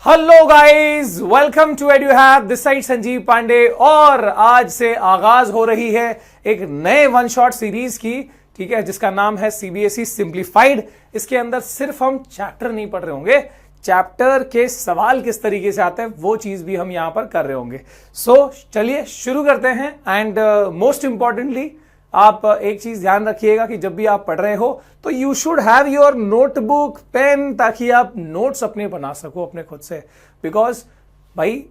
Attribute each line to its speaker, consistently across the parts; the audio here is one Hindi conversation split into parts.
Speaker 1: Hello guys, welcome to edu have this side Sanjeev Pandey. और आज से आगाज हो रही है एक नए वन शॉट सीरीज की, ठीक है, जिसका नाम है सीबीएसई सिंप्लीफाइड। इसके अंदर सिर्फ हम चैप्टर नहीं पढ़ रहे होंगे, चैप्टर के सवाल किस तरीके से आते हैं वो चीज भी हम यहां पर कर रहे होंगे। सो चलिए शुरू करते हैं। एंड मोस्ट इंपॉर्टेंटली आप एक चीज ध्यान रखिएगा कि जब भी आप पढ़ रहे हो तो you should have your notebook pen, ताकि आप नोट्स अपने बना सको अपने खुद से। बिकॉज भाई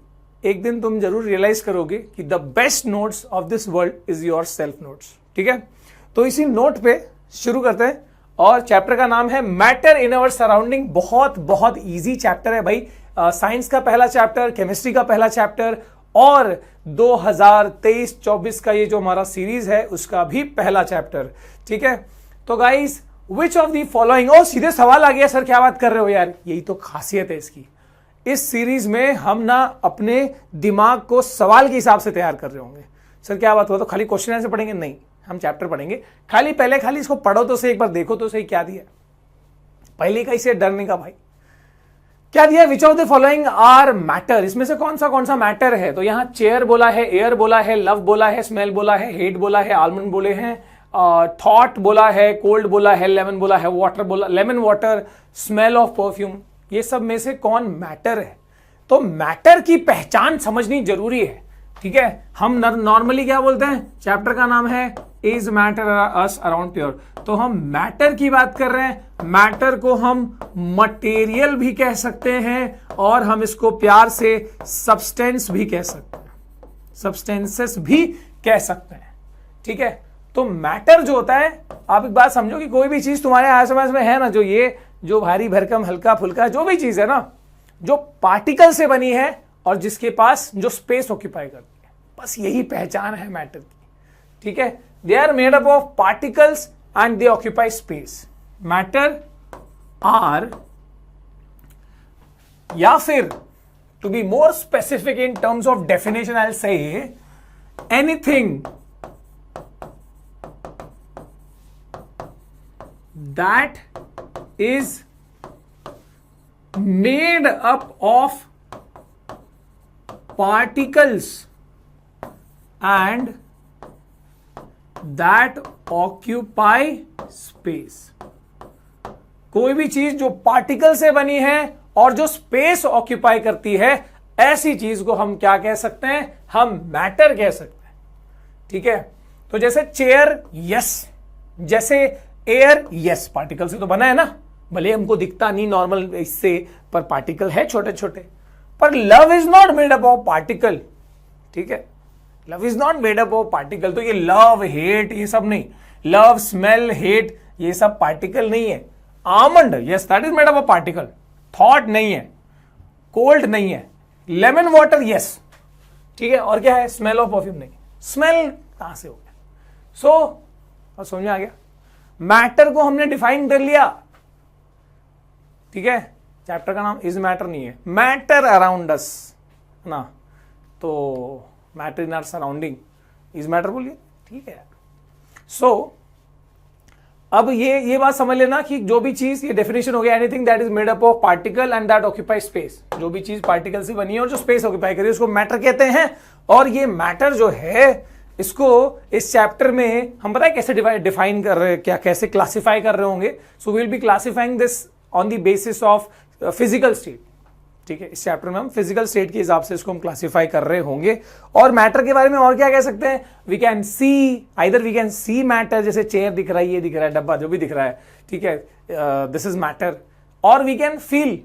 Speaker 1: एक दिन तुम जरूर रियलाइज करोगे कि the best notes of this world is your self notes. ठीक है, तो इसी नोट पे शुरू करते हैं। और चैप्टर का नाम है मैटर इन अवर सराउंडिंग। बहुत बहुत इजी चैप्टर है भाई। साइंस का पहला चैप्टर, केमिस्ट्री का पहला चैप्टर और 2023-24 का ये जो हमारा सीरीज है उसका भी पहला चैप्टर। ठीक है, तो guys which of the following, ओ सीधे सवाल आ गया, सर क्या बात कर रहे हो यार। यही तो खासियत है इसकी। इस सीरीज में हम ना अपने दिमाग को सवाल के हिसाब से तैयार कर रहे होंगे। सर क्या बात हुआ, तो खाली क्वेश्चन आंसर पढ़ेंगे? नहीं, हम चैप्टर पढ़ेंगे। खाली इसको पढ़ो तो सही, एक बार देखो तो सही क्या दिया। पहले का इसे डरने का भाई क्या दिया, which of the following are matter, इसमें से कौन सा मैटर है। तो यहां चेयर बोला है, एयर बोला है, लव बोला है, स्मेल बोला है, हेट बोला है, आलमंड बोले हैं, थॉट बोला है, कोल्ड बोला है, लेमन बोला है, वाटर बोला, lemon water, smell of perfume. ये सब में से कौन मैटर है? तो मैटर की पहचान समझनी जरूरी है। ठीक है, हम नॉर्मली क्या बोलते हैं, चैप्टर का नाम है is matter us around pure. तो हम मैटर की बात कर रहे हैं। मैटर को हम मटेरियल भी कह सकते हैं और हम इसको प्यार से सब्सटेंस भी कह सकते हैं, सब्सटेंसेस भी कह सकते हैं। ठीक है, तो मैटर जो होता है, आप एक बात समझो कि कोई भी चीज तुम्हारे आसपास में है ना, जो ये जो भारी भरकम हल्का फुल्का जो भी चीज है ना, जो पार्टिकल से बनी है और जिसके पास जो स्पेस ऑक्यूपाई करती है, बस यही पहचान है मैटर की। ठीक है, they are made up of particles and they occupy space. Matter are, या फिर to be more specific in terms of definition, I'll say anything that is made up of particles and that occupy space। कोई भी चीज जो पार्टिकल से बनी है और जो स्पेस ऑक्यूपाई करती है, ऐसी चीज को हम क्या कह सकते हैं, हम मैटर कह सकते हैं। ठीक है, तो जैसे चेयर, यस, जैसे एयर, यस, पार्टिकल से तो बना है ना, भले हमको दिखता नहीं नॉर्मल इससे, पर पार्टिकल है छोटे छोटे। पर love is not made up of particle. ठीक है, love is not made up of particle. तो ये लव, हेट, ये सब नहीं, लव, स्मेल, हेट, ये सब पार्टिकल नहीं है। Almond, yes that is made up of particle. Thought नहीं है, कोल्ड नहीं है, लेमन वाटर, यस, ठीक है, और क्या है, स्मेल ऑफ परफ्यूम नहीं। स्मेल कहां से हो गया? सो समझ में आ गया, मैटर को हमने डिफाइन कर लिया। ठीक है, चैप्टर का नाम इज मैटर नहीं है, मैटर अराउंड अस ना, तो matter in our surrounding is matter बोलिए। ठीक है, सो अब ये बात समझ लेना कि जो भी चीज, ये डेफिनेशन हो गया, anything that is made up of particle and that occupy space. जो भी चीज पार्टिकल से बनी है और जो स्पेस ऑक्यूपाई करी है उसको मैटर कहते हैं। और ये मैटर जो है, इसको इस चैप्टर में हम पता है कैसे डिफाइन कर रहे हैं, क्या कैसे क्लासिफाई कर रहे होंगे। So we will be classifying this on the basis of physical state. ठीक है, इस चैप्टर में हम फिजिकल स्टेट के हिसाब से इसको हम क्लासिफाई कर रहे होंगे। और मैटर के बारे में और क्या कह सकते हैं, we can see, either we can see matter, जैसे चेयर दिख रहा है, ये दिख रहा है, डब्बा जो भी दिख रहा है, ठीक है, दिस इज मैटर। और वी कैन फील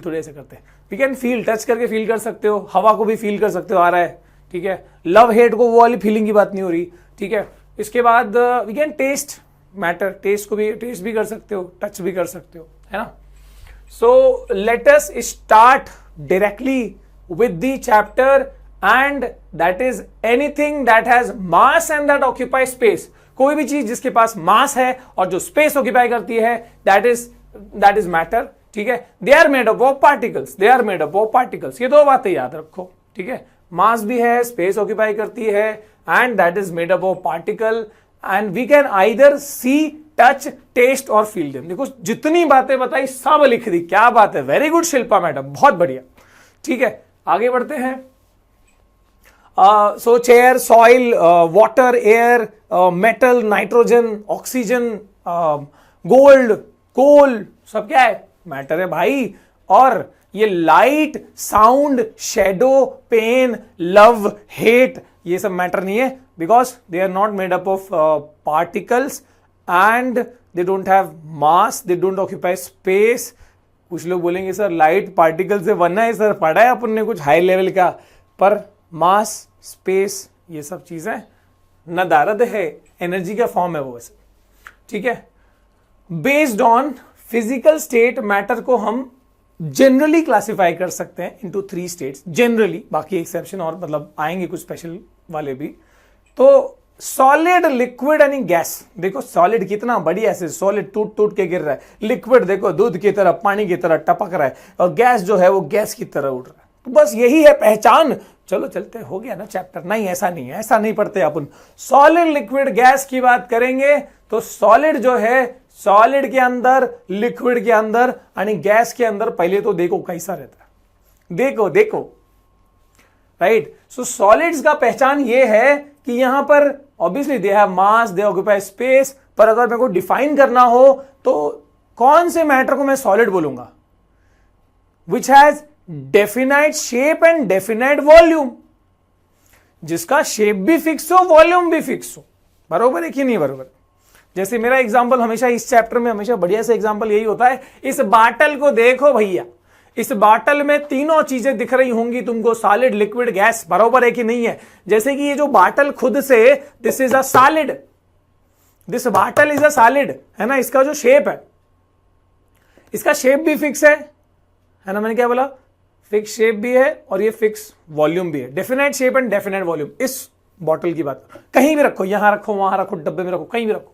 Speaker 1: थोड़े ऐसे करते हैं, वी कैन फील, टच करके फील कर सकते हो, हवा को भी फील कर सकते हो, आ रहा है। ठीक है, लव हेट को वो वाली फीलिंग की बात नहीं हो रही। ठीक है, इसके बाद we can taste matter, taste को भी टेस्ट भी कर सकते हो, टच भी कर सकते हो, है ना। So let us start directly with the chapter, and that is anything that has mass and that occupies space। कोई भी चीज जिसके पास मास है और जो स्पेस ऑक्यूपाई करती है, that is matter। ठीक है, they are made up of particles, they are made up of particles। ये दो बातें याद रखो। ठीक है, मास भी है, स्पेस ऑक्यूपाई करती है, and that is made up of particle and we can either see, touch, taste और फील देम। देखो जितनी बातें बताई सब लिख दी, क्या बात है, वेरी गुड शिल्पा मैडम, बहुत बढ़िया। ठीक है, आगे बढ़ते हैं। So chair, soil, water, air, metal, nitrogen, oxygen, gold, coal, सब क्या है, मैटर है भाई। और ये light, sound, shadow, pain, love, hate, ये सब मैटर नहीं है, because they are not made up of particles and they don't have mass, they don't occupy space. कुछ लोग बोलेंगे सर लाइट पार्टिकल से बनना है, सर पढ़ा है अपन ने कुछ हाई लेवल का, पर मास, स्पेस, ये सब चीजें नदारद है, एनर्जी का फॉर्म है वो वैसे। ठीक है, based on physical state matter को हम जनरली क्लासिफाई कर सकते हैं इनटू 3 स्टेट्स जनरली, बाकी एक्सेप्शन और मतलब आएंगे कुछ स्पेशल वाले भी। तो सॉलिड, लिक्विड यानी गैस। देखो सॉलिड कितना बढ़िया से सॉलिड टूट टूट के गिर रहा है, लिक्विड देखो दूध की तरह, पानी की तरह टपक रहा है, और गैस जो है वो गैस की तरह उड़ रहा है। तो बस यही है पहचान। चलो चलते, हो गया ना चैप्टर। नहीं ऐसा नहीं है, ऐसा नहीं पढ़ते अपन। सॉलिड, लिक्विड, गैस की बात करेंगे तो सॉलिड जो है, सॉलिड के अंदर, लिक्विड के अंदर यानी गैस के अंदर, पहले तो देखो कैसा रहता है, देखो देखो, राइट। सो सॉलिड्स का पहचान ये है कि यहां पर obviously they have mass, they occupy space, पर अगर मेरे को डिफाइन करना हो तो कौन से मैटर को मैं सॉलिड बोलूंगा, which has definite shape and definite volume, जिसका शेप भी फिक्स हो, वॉल्यूम भी फिक्स हो। बरोबर है कि नहीं बरोबर? जैसे मेरा एग्जांपल हमेशा इस चैप्टर में हमेशा बढ़िया से एग्जांपल यही होता है, इस बाटल को देखो भैया, इस बाटल में तीनों चीजें दिख रही होंगी तुमको, सॉलिड, लिक्विड, गैस। बरोबर है कि नहीं है? जैसे कि ये जो बाटल खुद से, this is a solid, this bottle is a solid, है ना। इसका जो शेप है, इसका शेप भी फिक्स है ना। मैंने क्या बोला? फिक्स शेप भी है और ये फिक्स वॉल्यूम भी है, definite shape and definite volume. इस बॉटल की बात कहीं भी रखो, यहां रखो, वहां रखो, डब्बे में रखो, कहीं भी रखो,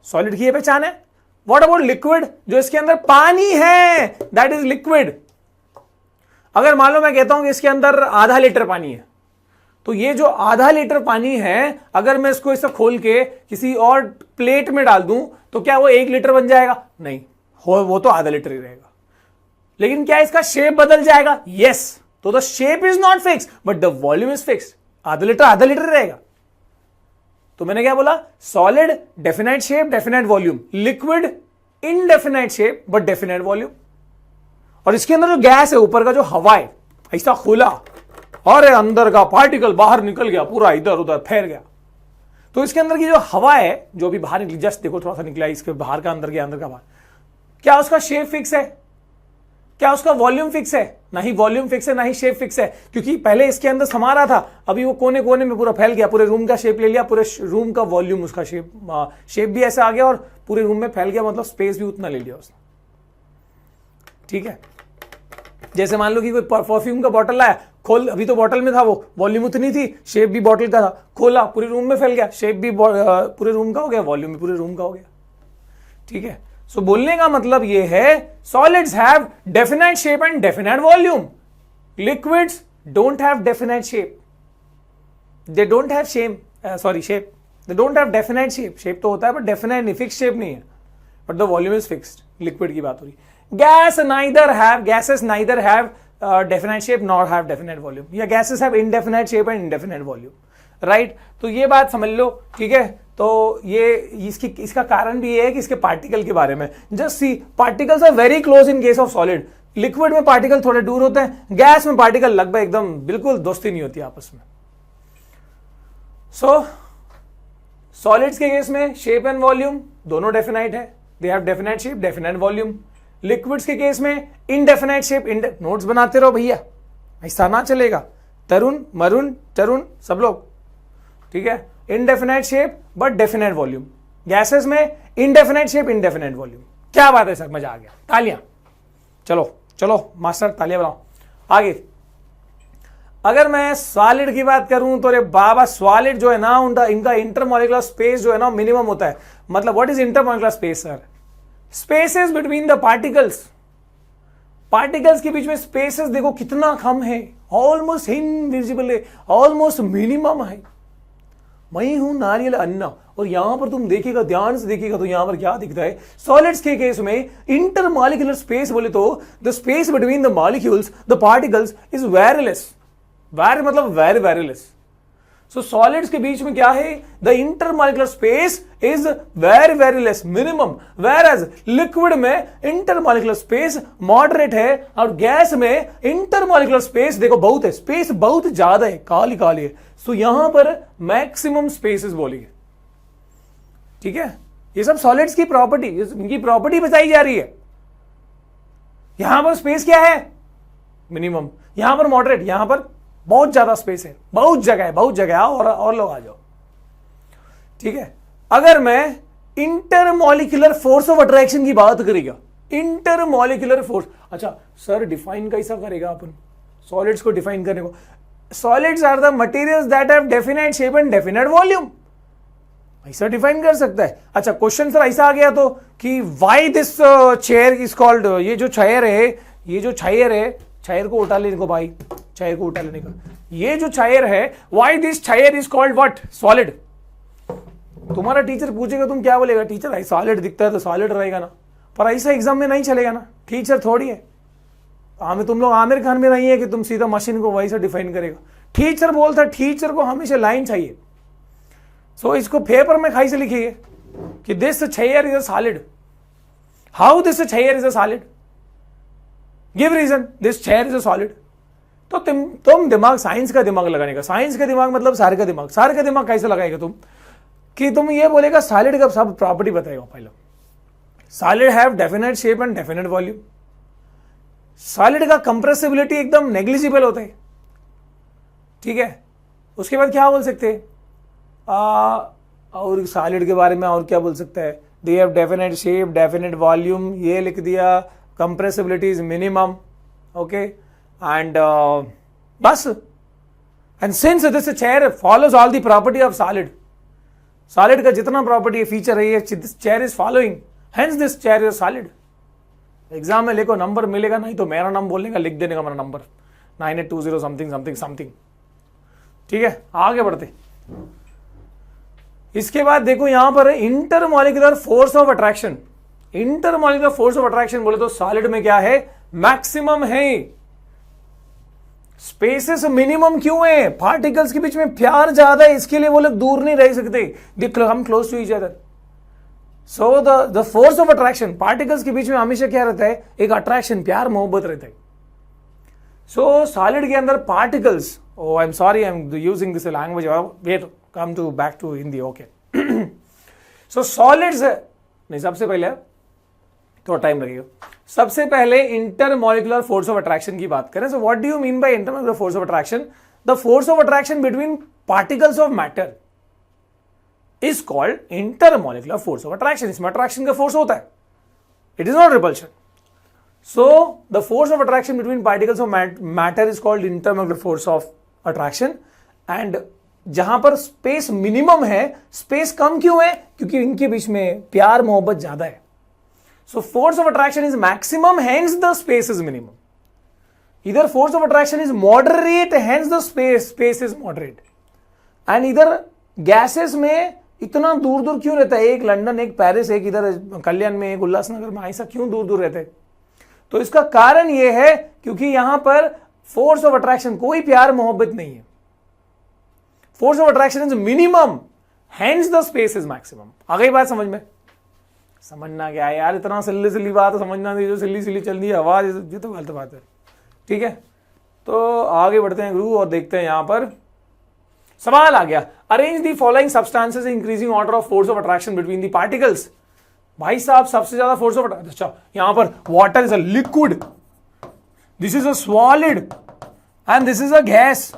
Speaker 1: सॉलिड की ये पहचान है। What about liquid? जो इसके अंदर पानी है, दैट इज लिक्विड। अगर मान लो मैं कहता हूं कि इसके अंदर आधा लीटर पानी है, तो ये जो आधा लीटर पानी है, अगर मैं इसको इसे खोल के किसी और प्लेट में डाल दूं तो क्या वो 1 लीटर बन जाएगा? नहीं, वो तो आधा लीटर ही रहेगा। लेकिन क्या इसका शेप बदल जाएगा? यस। तो the shape is not fix but the volume is fixed. आधा लीटर रहेगा। तो मैंने क्या बोला? Solid definite shape, definite volume, liquid indefinite shape but definite volume. और इसके अंदर जो गैस है, ऊपर का जो हवा है, ऐसा खुला और अंदर का पार्टिकल बाहर निकल गया, पूरा इधर उधर फैल गया। तो इसके अंदर की जो हवा है, जो भी बाहर निकली, जस्ट देखो थोड़ा सा निकला, इसके बाहर का अंदर के अंदर का बाहर, क्या उसका शेप फिक्स है? क्या उसका वॉल्यूम फिक्स है? नहीं वॉल्यूम फिक्स है, नहीं शेप फिक्स है, क्योंकि पहले इसके अंदर समा रहा था, अभी वो कोने कोने में पूरा फैल गया, पूरे रूम का शेप ले लिया, पूरे रूम का वॉल्यूम, उसका शेप भी ऐसा आ गया और पूरे रूम में फैल गया, मतलब स्पेस भी उतना ले लिया उसने। ठीक है, जैसे मान लो कि कोई परफ्यूम का बॉटल लाया, खोल, अभी तो बॉटल में था वो, वॉल्यूम उतनी थी, शेप भी बॉटल का था, खोला, पूरे रूम में फैल गया, शेप भी पूरे रूम का हो गया, वॉल्यूम भी पूरे रूम का हो गया। ठीक है, सो बोलने का मतलब ये है, solids have definite shape and definite volume, liquids don't have definite shape, they don't have shape, they don't have definite shape. Shape तो होता है बट डेफिनाइट नहीं, फिक्स शेप नहीं है, but the volume is fixed. Liquid की बात हो रही। Gases neither have definite shape nor have definite volume, या gases have indefinite shape and indefinite volume, right. तो ये बात समझ लो, ठीक है। तो ये इसका कारण भी ये है कि इसके पार्टिकल के बारे में, just see, particles are very close in case of solid. Liquid में पार्टिकल थोड़े दूर होते हैं, गैस में पार्टिकल लगभग एकदम बिल्कुल दोस्ती नहीं होती आपस में। सो सॉलिड्स के केस में शेप एंड वॉल्यूम दोनों डेफिनाइट है, they have definite shape, definite volume. Liquids के केस में इनडेफिनाइट शेप, नोट्स बनाते रहो भैया, ऐसा ना चलेगा। तरुण, मरुण, तरुण, सब लोग, ठीक है। Indefinite shape but definite volume. Gases में इनडेफिनाइट शेप, इनडेफिनाइट वॉल्यूम। क्या बात है सर, मजा आ गया, तालियां। चलो चलो मास्टर, तालियां बनाओ। आगे अगर मैं सॉलिड की बात करूं तो रे बाबा, सॉलिड जो है ना, इनका इंटरमॉलिक्यूलर स्पेस जो है ना मिनिमम होता है। मतलब what is intermolecular space sir? Spaces between the particles, particles के बीच में स्पेसेस देखो कितना कम है, ऑलमोस्ट इनविजिबल है, ऑलमोस्ट मिनिमम है। मैं हूं नारियल अन्ना। और यहां पर तुम देखिएगा, ध्यान से देखिएगा तो यहां पर क्या दिखता है, सॉलिड्स के केस में इंटरमॉलिक्यूलर स्पेस बोले तो the space between the molecules the particles is very less. Very मतलब very very less. So solids के बीच में क्या है, the intermolecular space is very very less, minimum. Whereas liquid में इंटरमॉलिक्यूलर स्पेस मॉडरेट है, और गैस में इंटरमॉलिक्यूलर स्पेस देखो बहुत है, स्पेस बहुत ज्यादा है, काली काली है। सो यहां पर मैक्सिमम स्पेसेस बोलिए, ठीक है। ये सब सॉलिड्स की प्रॉपर्टी, इनकी प्रॉपर्टी बताई जा रही है। यहां पर स्पेस क्या है, मिनिमम, यहां पर मॉडरेट, यहां पर बहुत ज्यादा स्पेस है, बहुत जगह है, बहुत जगह है, और लोग आ जाओ, ठीक है। अगर मैं इंटरमॉलिक्यूलर फोर्स ऑफ अट्रैक्शन की बात करेगा, इंटरमॉलिक्यूलर फोर्स, अच्छा सर डिफाइन कैसा करेगा अपन सॉलिड्स को डिफाइन करने को? Solids are the materials that have definite shape and definite volume, ऐसा डिफाइन कर सकता है। अच्छा क्वेश्चन सर ऐसा आ गया तो कि why this chair is called, ये जो चेयर है, ये जो चेयर है, चेयर को उठा लेने को भाई, चेयर को उठा लेने का, ये जो चेयर है, why this chair is called what, solid. तुम्हारा टीचर पूछेगा तुम क्या बोलेगा, टीचर ऐसा सॉलिड दिखता है तो सॉलिड रहेगा ना, पर ऐसा एग्जाम में नहीं चलेगा ना, टीचर थोड़ी है। हमें तुम लोग आमिर खान में नहीं है कि तुम सीधा मशीन को वैसा डिफाइन करेगा। टीचर बोलता है, टीचर को हमेशा लाइन चाहिए। सो इसको पेपर में खाई से लिखिए कि this chair is a solid, how this chair is a solid, give reason, this chair is a solid. तो तुम दिमाग, साइंस का दिमाग लगाने का, साइंस का दिमाग मतलब सारे का दिमाग, सारे का दिमाग कैसे लगाएगा तुम, कि तुम ये बोलेगा सॉलिड का सब प्रॉपर्टी बताएगा। पहले solid have definite shape and definite volume, solid का कंप्रेसिबिलिटी एकदम नेग्लिजिबल होता है, ठीक है। उसके बाद क्या बोल सकते हैं, और सॉलिड के बारे में और क्या बोल सकता है, they have definite shape definite volume, ये लिख दिया, compressibility is minimum, okay, and बस। And since this chair follows all the property of solid, solid का जितना प्रॉपर्टी फीचर है, ये this chair is following, hence this chair is solid. Exam में लिखो, नंबर मिलेगा, नहीं तो मेरा नाम बोलने का, लिख देने का मेरा नंबर 9820 समथिंग समथिंग समथिंग, ठीक है। आगे बढ़ते, इसके बाद देखो यहां पर intermolecular force of attraction. Intermolecular force of attraction बोले तो सॉलिड में क्या है, मैक्सिमम है। स्पेसेस मिनिमम क्यों है, पार्टिकल्स के बीच में प्यार ज्यादा है, इसके लिए वो लोग दूर नहीं रह सकते, हम close to each other. So the force of attraction, particles के बीच में हमेशा क्या रहता है, एक अट्रैक्शन, प्यार मोहब्बत रहता है। सो सॉलिड के अंदर particles, oh I'm sorry I'm using this language, wait come to back to Hindi, okay. So solids नहीं, सबसे पहले थोड़ा टाइम लगेगा, सबसे पहले इंटरमॉलिक्यूलर फोर्स ऑफ अट्रैक्शन की बात करें। So what do you mean by intermolecular force of attraction, the force of attraction between particles of matter is called intermolecular force of attraction. इसमें अट्रैक्शन का फोर्स होता है, it is not repulsion. So the force of attraction between particles of matter is called intermolecular force of attraction, and जहां पर स्पेस मिनिमम है, स्पेस कम क्यों है, क्योंकि इनके बीच में प्यार मोहब्बत ज्यादा है। So force of attraction is maximum, hence the space is minimum. Either force of attraction is moderate, hence the space is moderate. And इधर गैसेस में इतना दूर दूर क्यों रहता है, एक लंदन, एक पेरिस, एक इधर कल्याण में, एक उल्लासनगर में, ऐसा क्यों दूर दूर रहते हैं? तो इसका कारण यह है क्योंकि यहां पर फोर्स ऑफ अट्रैक्शन, कोई प्यार मोहब्बत नहीं है, force of attraction is minimum, hence the space is maximum. आ गई बात समझ में? समझना क्या है यार, इतना सिल्ली सिल्ली बात समझना नहीं, जो सिल्ली सिल्ली चल रही है आवाज, ये तो गलत बात है, ठीक है। तो आगे बढ़ते हैं गुरु और देखते हैं यहां पर सवाल आ गया, arrange the following substances increasing order of force of attraction between the particles. भाई साहब सबसे ज्यादा फोर्स ऑफ, अच्छा यहां पर water is a liquid, this is a solid and this is a gas,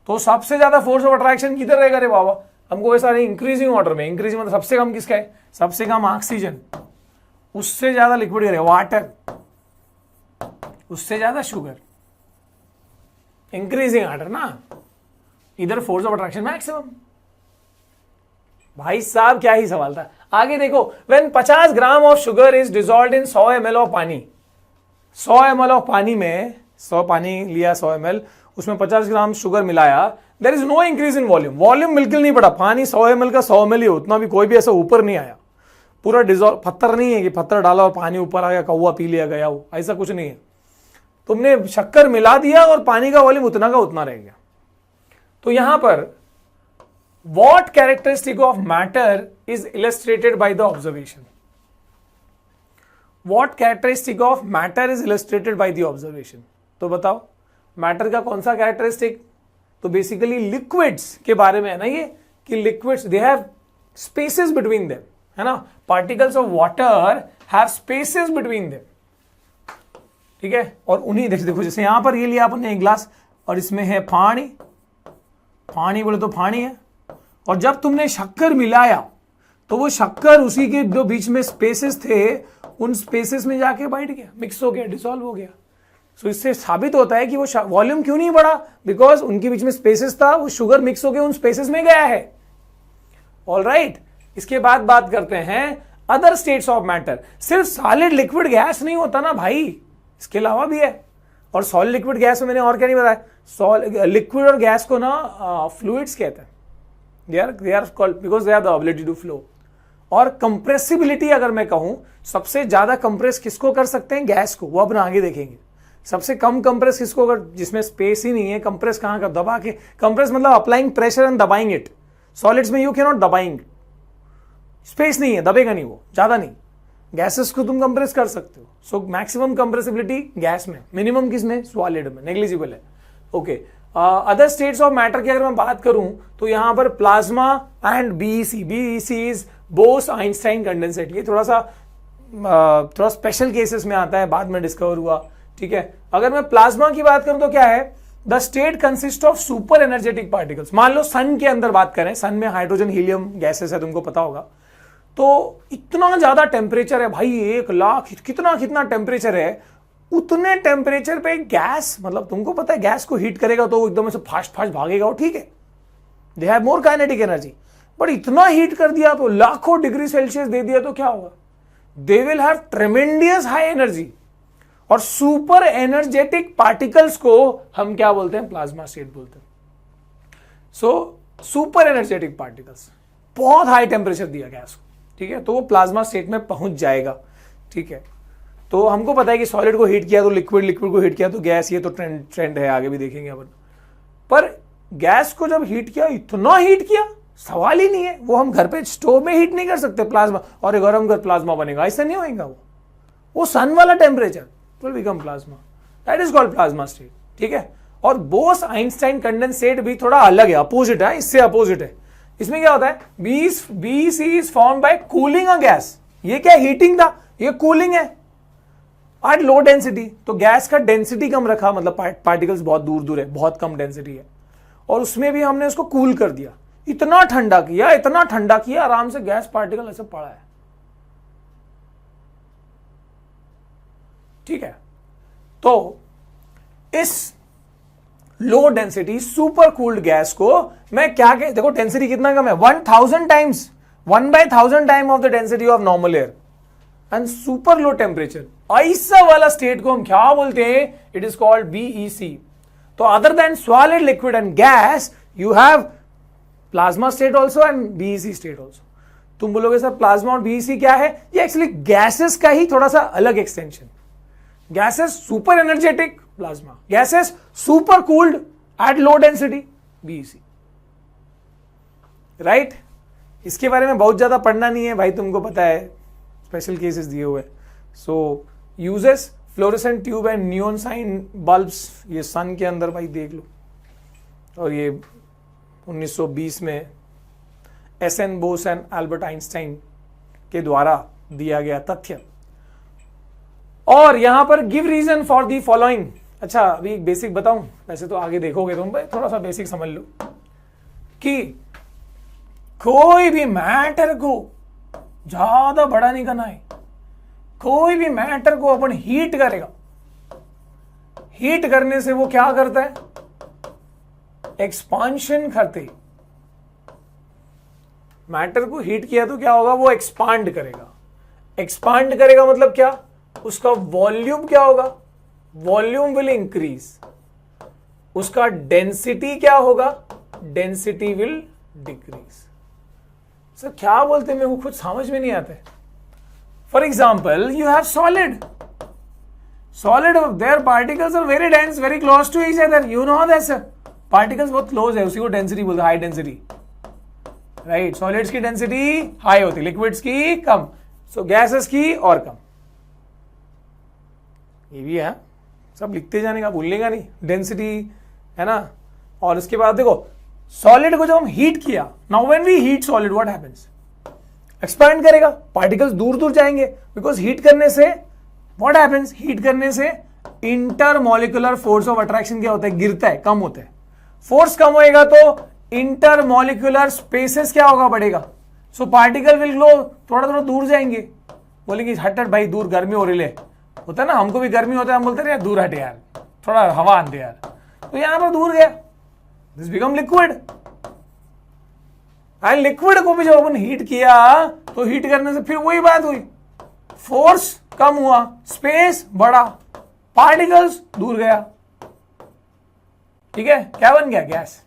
Speaker 1: तो सबसे ज्यादा फोर्स ऑफ अट्रैक्शन किधर रहेगा रे बाबा? हमको वैसा नहीं, इंक्रीजिंग ऑर्डर में, इंक्रीजिंग मतलब सबसे कम किसका है, सबसे कम ऑक्सीजन, उससे ज्यादा लिक्विड रहेगा वाटर, उससे ज्यादा शुगर, इंक्रीजिंग ऑर्डर ना, इधर फोर्स ऑफ अट्रैक्शन मैक्सिमम। भाई साहब क्या ही सवाल था। आगे देखो, when 50 gram of sugar is dissolved in 100 ml of पानी, 100 ml ऑफ पानी में, 100 पानी लिया 100 ml, उसमें 50 ग्राम शुगर मिलाया, there is no increase in volume, volume बिल्कुल नहीं बढ़ा, पानी 100 ml का 100 ml ही, उतना भी कोई भी ऐसा ऊपर नहीं आया, पूरा डिजॉल्व, पत्थर नहीं है कि पत्थर डाला और पानी ऊपर आ गया, कौवा पी लिया गया हो, ऐसा कुछ नहीं है। तुमने शक्कर मिला दिया और पानी का वॉल्यूम उतना का उतना रह गया। तो यहां पर what characteristic of matter is illustrated by the observation? What characteristic of matter is illustrated by the observation? तो बताओ मैटर का कौन सा कैरेक्टरिस्टिक? तो बेसिकली लिक्विड्स के बारे में है ना ये, कि liquids they have spaces between them, है ना, particles of water have spaces between them, ठीक है। और उन्हीं देखो जैसे यहां पर ये लिया आपने एक ग्लास और इसमें है पानी, पानी बोले तो पानी है, और जब तुमने शक्कर मिलाया तो वो शक्कर उसी के जो बीच में स्पेसेस थे उन स्पेसेस में जाके बैठ गया, मिक्स हो गया, डिसॉल्व हो गया। सो इससे साबित होता है कि वो वॉल्यूम क्यों नहीं बढ़ा, बिकॉज उनके बीच में स्पेसेस था, वो शुगर मिक्स होकर उन स्पेसेस में गया है। ऑलराइट, इसके बाद बात करते हैं अदर स्टेट्स ऑफ मैटर। सिर्फ सॉलिड लिक्विड गैस नहीं होता ना भाई, इसके अलावा भी है। और सॉलिड लिक्विड गैस में मैंने और क्या नहीं बताया, लिक्विड और गैस को ना फ्लूइड्स कहते हैं, they are called because they have the ability to flow। और कंप्रेसिबिलिटी अगर मैं कहूं, सबसे ज्यादा कंप्रेस किसको कर सकते हैं? गैस को, वो अपन आगे देखेंगे। सबसे कम कंप्रेस किसको कर, जिसमें स्पेस ही नहीं है, कंप्रेस कहां का, दबा के, कंप्रेस मतलब अप्लाइंग प्रेशर एंड दबाइंग इट। सॉलिड्स में यू कैन नॉट दबाइंग, स्पेस नहीं है, दबेगा नहीं वो, ज्यादा नहीं। गैसेस को तुम कंप्रेस कर सकते हो। सो मैक्सिमम कंप्रेसिबिलिटी गैस में, मिनिमम किस में? सॉलिड में, नेग्लिजिबल है। Okay, other states of matter की अगर मैं बात करूं तो यहां पर plasma and BEC is Bose Einstein condensate. ये थोड़ा स्पेशल केसेस में आता है, बाद में डिस्कवर हुआ, ठीक है। अगर मैं प्लाज्मा की बात करूं तो क्या है? The state consist of super energetic particles. मान लो सन के अंदर बात करें, सन में हाइड्रोजन हीलियम गैसेस है, तुमको पता होगा। तो इतना ज्यादा टेम्परेचर है भाई, 1,00,000 कितना टेम्परेचर है, उतने टेम्परेचर पे गैस, मतलब तुमको पता है गैस को हीट करेगा तो वो एकदम से फास्ट भागेगा, वो ठीक है, they have more kinetic energy. But इतना हीट कर दिया तो लाखों डिग्री सेल्सियस दे दिया तो क्या होगा? They will have tremendous high energy. और सुपर एनर्जेटिक पार्टिकल्स को हम क्या बोलते हैं? प्लाज्मा स्टेट बोलते हैं। सो सुपर एनर्जेटिक पार्टिकल्स, बहुत हाई टेम्परेचर दिया गैस को, ठीक है, तो वो प्लाज्मा स्टेट में पहुंच जाएगा, ठीक है। तो हमको पता है कि सॉलिड को हीट किया तो लिक्विड को हीट किया तो गैस, ये तो ट्रेंड है, आगे भी देखेंगे अपन। पर गैस को जब हीट किया, इतना हीट किया, सवाल ही नहीं है। वो हम घर पे स्टोव में हीट नहीं कर सकते प्लाज्मा, और गर्म कर प्लाज्मा बनेगा, ऐसा नहीं होगा। वो सन वाला temperature will become plasma, that is called plasma state, ठीक है। और बोस आइंस्टाइन कंडेंसेट भी थोड़ा अलग है, अपोजिट है, इससे अपोजिट है। इसमें क्या होता है? BEC is formed by cooling a gas. ये क्या हीटिंग था, ये कूलिंग है एट लो डेंसिटी। तो गैस का डेंसिटी कम रखा, मतलब पार्टिकल्स बहुत दूर है, बहुत कम डेंसिटी है, और उसमें भी हमने उसको कूल कर दिया, इतना ठंडा किया, आराम से गैस पार्टिकल ऐसे पड़ा है, ठीक है। तो इस low density super cooled gas को मैं क्या कह, देखो डेंसिटी कितना कम है, 1000 times, 1/1000 time of the density of normal air and super low temperature. ऐसा वाला स्टेट को हम क्या बोलते हैं? It is called BEC. तो other than solid, liquid and gas, you have plasma state also and BEC state also. तुम बोलोगे सर प्लाज्मा और बीईसी क्या है? ये एक्चुअली गैसेस का ही थोड़ा सा अलग extension. Gases super energetic, plasma. Gases super cooled at low density, BEC, right. इसके बारे में बहुत ज्यादा पढ़ना नहीं है भाई, तुमको पता है, स्पेशल केसेस दिए हुए। So uses fluorescent tube and neon sign bulbs, ये सन के अंदर भाई देख लो। और ये 1920 में S N Bose and Albert Einstein के द्वारा दिया गया तथ्य। और यहां पर give reason for the following. अच्छा, अभी एक बेसिक बताऊं, वैसे तो आगे देखोगे तुम, भाई थोड़ा सा बेसिक समझ लो कि कोई भी मैटर को ज्यादा बड़ा नहीं करना है। कोई भी मैटर को अपन हीट करेगा, हीट करने से वो क्या करता है? एक्सपांशन करते। मैटर को हीट किया तो क्या होगा? वो एक्सपांड करेगा। एक्सपांड करेगा मतलब क्या? उसका वॉल्यूम क्या होगा? Volume will increase. उसका डेंसिटी क्या होगा? Density will decrease. सर क्या बोलते हैं, मेरे को खुद समझ में नहीं आते। For example you have solid, their particles are very dense, very close to each other, you know that sir, particles बहुत क्लोज है, उसी को डेंसिटी बोलते हैं, हाई डेंसिटी, राइट। सॉलिड्स की डेंसिटी हाई होती है, लिक्विड्स की कम, सो गैसेस की और कम। ये भी है, सब लिखते जाने का, भूलने नहीं, डेंसिटी है ना। और उसके बाद देखो सॉलिड को जब हम हीट किया, now when we heat solid what happens, expand करेगा, पार्टिकल्स दूर दूर जाएंगे, बिकॉज हीट करने से व्हाट हैपेंस, हीट करने से इंटरमॉलिक्यूलर फोर्स ऑफ अट्रैक्शन क्या होता है, गिरता है, कम होता है। फोर्स कम होएगा तो इंटरमॉलिक्यूलर स्पेसेस क्या होगा, बढ़ेगा। सो पार्टिकल विल ग्लो, थोड़ा थोड़ा दूर जाएंगे, बोलेंगे हट हट भाई दूर, गर्मी हो रही है, होता है ना, हमको भी गर्मी होता है, हम बोलते हैं यार दूर हट यार, थोड़ा हवा आने दे यार, तो यहां पर दूर गया, this become liquid. And liquid को भी जब अपन हीट किया तो हीट करने से फिर वही बात हुई, फोर्स कम हुआ, स्पेस बढ़ा, पार्टिकल्स दूर गया, ठीक है, क्या बन गया, गैस।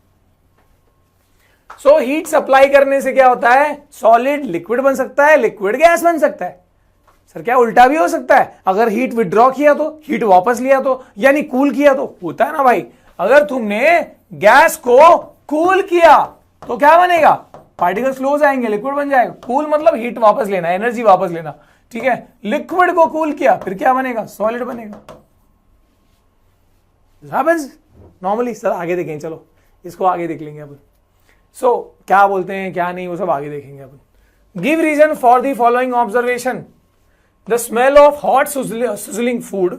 Speaker 1: सो हीट सप्लाई करने से क्या होता है, सॉलिड लिक्विड बन सकता है, लिक्विड गैस बन सकता है। सर क्या उल्टा भी हो सकता है, अगर हीट विड्रॉ किया तो, हीट वापस लिया तो, यानी कूल किया तो, होता है ना भाई। अगर तुमने गैस को कूल किया तो क्या बनेगा, पार्टिकल्स क्लोज आएंगे, लिक्विड बन जाएगा। कूल मतलब हीट वापस लेना, एनर्जी वापस लेना, ठीक है। लिक्विड को कूल किया फिर क्या बनेगा, सॉलिड बनेगा। नॉर्मली सर आगे देखेंगे, चलो इसको आगे देख लेंगे अपन। सो क्या बोलते हैं क्या नहीं, वो सब आगे देखेंगे अपन। Give reason for the following observation, the smell of hot sizzling food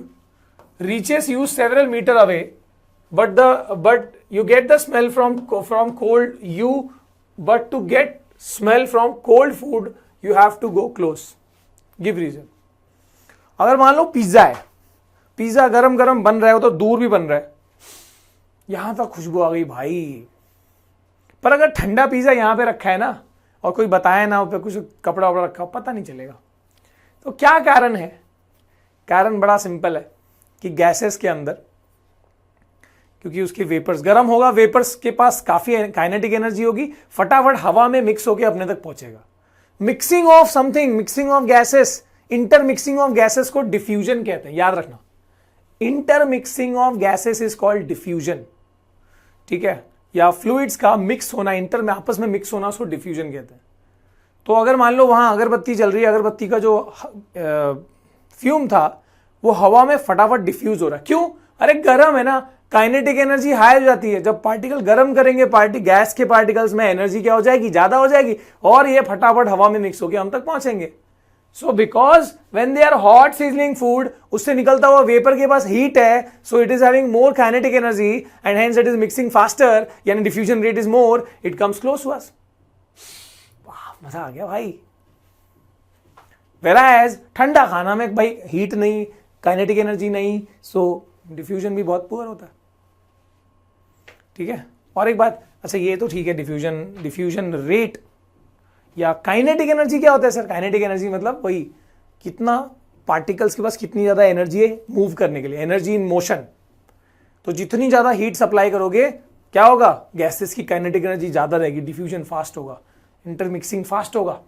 Speaker 1: reaches you several meter away, but you get the smell from cold, but to get smell from cold food you have to go close. Give reason. अगर मान लो पिज्जा है, पिज्जा गरम गरम बन रहा है, तो दूर भी बन रहा है, यहां तक खुशबू आ गई भाई, पर अगर ठंडा पिज्जा यहां पे रखा है ना, और कोई बताया ना, ऊपर कुछ कपड़ा वपड़ा रखा, पता नहीं चलेगा। तो क्या कारण है, कारण बड़ा सिंपल है कि गैसेस के अंदर, क्योंकि उसके वेपर्स गर्म होगा, वेपर्स के पास काफी काइनेटिक एनर्जी होगी, फटाफट हवा में मिक्स होकर अपने तक पहुंचेगा। Mixing of something, mixing of gases, intermixing of gases को डिफ्यूजन कहते हैं, याद रखना। Intermixing of gases is called diffusion, ठीक है, या फ्लूइड्स का मिक्स होना, इंटर में आपस में मिक्स होना, उसको डिफ्यूजन कहते हैं। तो अगर मान लो वहां अगरबत्ती जल रही है, अगरबत्ती का जो फ्यूम था वो हवा में फटाफट डिफ्यूज हो रहा है, क्यों, अरे गर्म है ना, काइनेटिक एनर्जी हाई हो जाती है। जब पार्टिकल गर्म करेंगे, गैस के पार्टिकल्स में एनर्जी क्या हो जाएगी, ज्यादा हो जाएगी, और ये फटाफट हवा में मिक्स होकर हम तक पहुंचेंगे। So because when they are hot sizzling food, उससे निकलता हुआ वेपर के पास हीट है, so it is having more kinetic energy and hence it is mixing faster, यानी diffusion rate is more, it comes close to us. वाह मजा आ गया भाई। वेराज ठंडा खाना में भाई हीट नहीं, काइनेटिक एनर्जी नहीं, सो डिफ्यूजन भी बहुत पुअर होता है, ठीक है। और एक बात, अच्छा ये तो ठीक है, डिफ्यूजन रेट या काइनेटिक एनर्जी क्या होता है सर, काइनेटिक एनर्जी मतलब वही कितना पार्टिकल्स के पास कितनी ज्यादा एनर्जी है मूव करने के लिए, एनर्जी इन मोशन। तो जितनी ज्यादा हीट सप्लाई करोगे क्या होगा, गैसेस की काइनेटिक एनर्जी ज्यादा रहेगी, डिफ्यूजन फास्ट होगा, इंटरमिक्सिंग फास्ट होगा,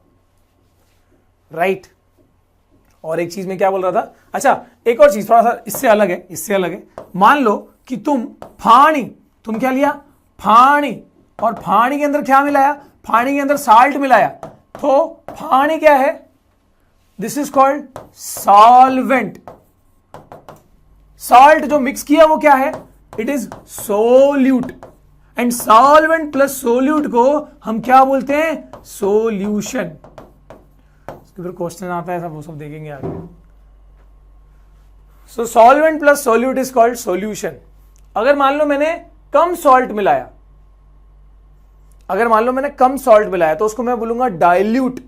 Speaker 1: राइट। और एक चीज में क्या बोल रहा था, अच्छा एक और चीज थोड़ा सा इससे अलग है, मान लो कि तुम क्या लिया, फानी, और फानी के अंदर क्या मिलाया, फानी के अंदर साल्ट मिलाया, तो फानी क्या है, this is called solvent. Salt जो मिक्स किया वो क्या है, it is solute, and solvent plus solute को हम क्या बोलते हैं, सोल्यूशन। फिर क्वेश्चन आता है सब, वो सब देखेंगे आगे। So solvent plus solute is called solution. अगर मान लो मैंने कम सॉल्ट मिलाया, तो उसको मैं बोलूंगा डाइल्यूट।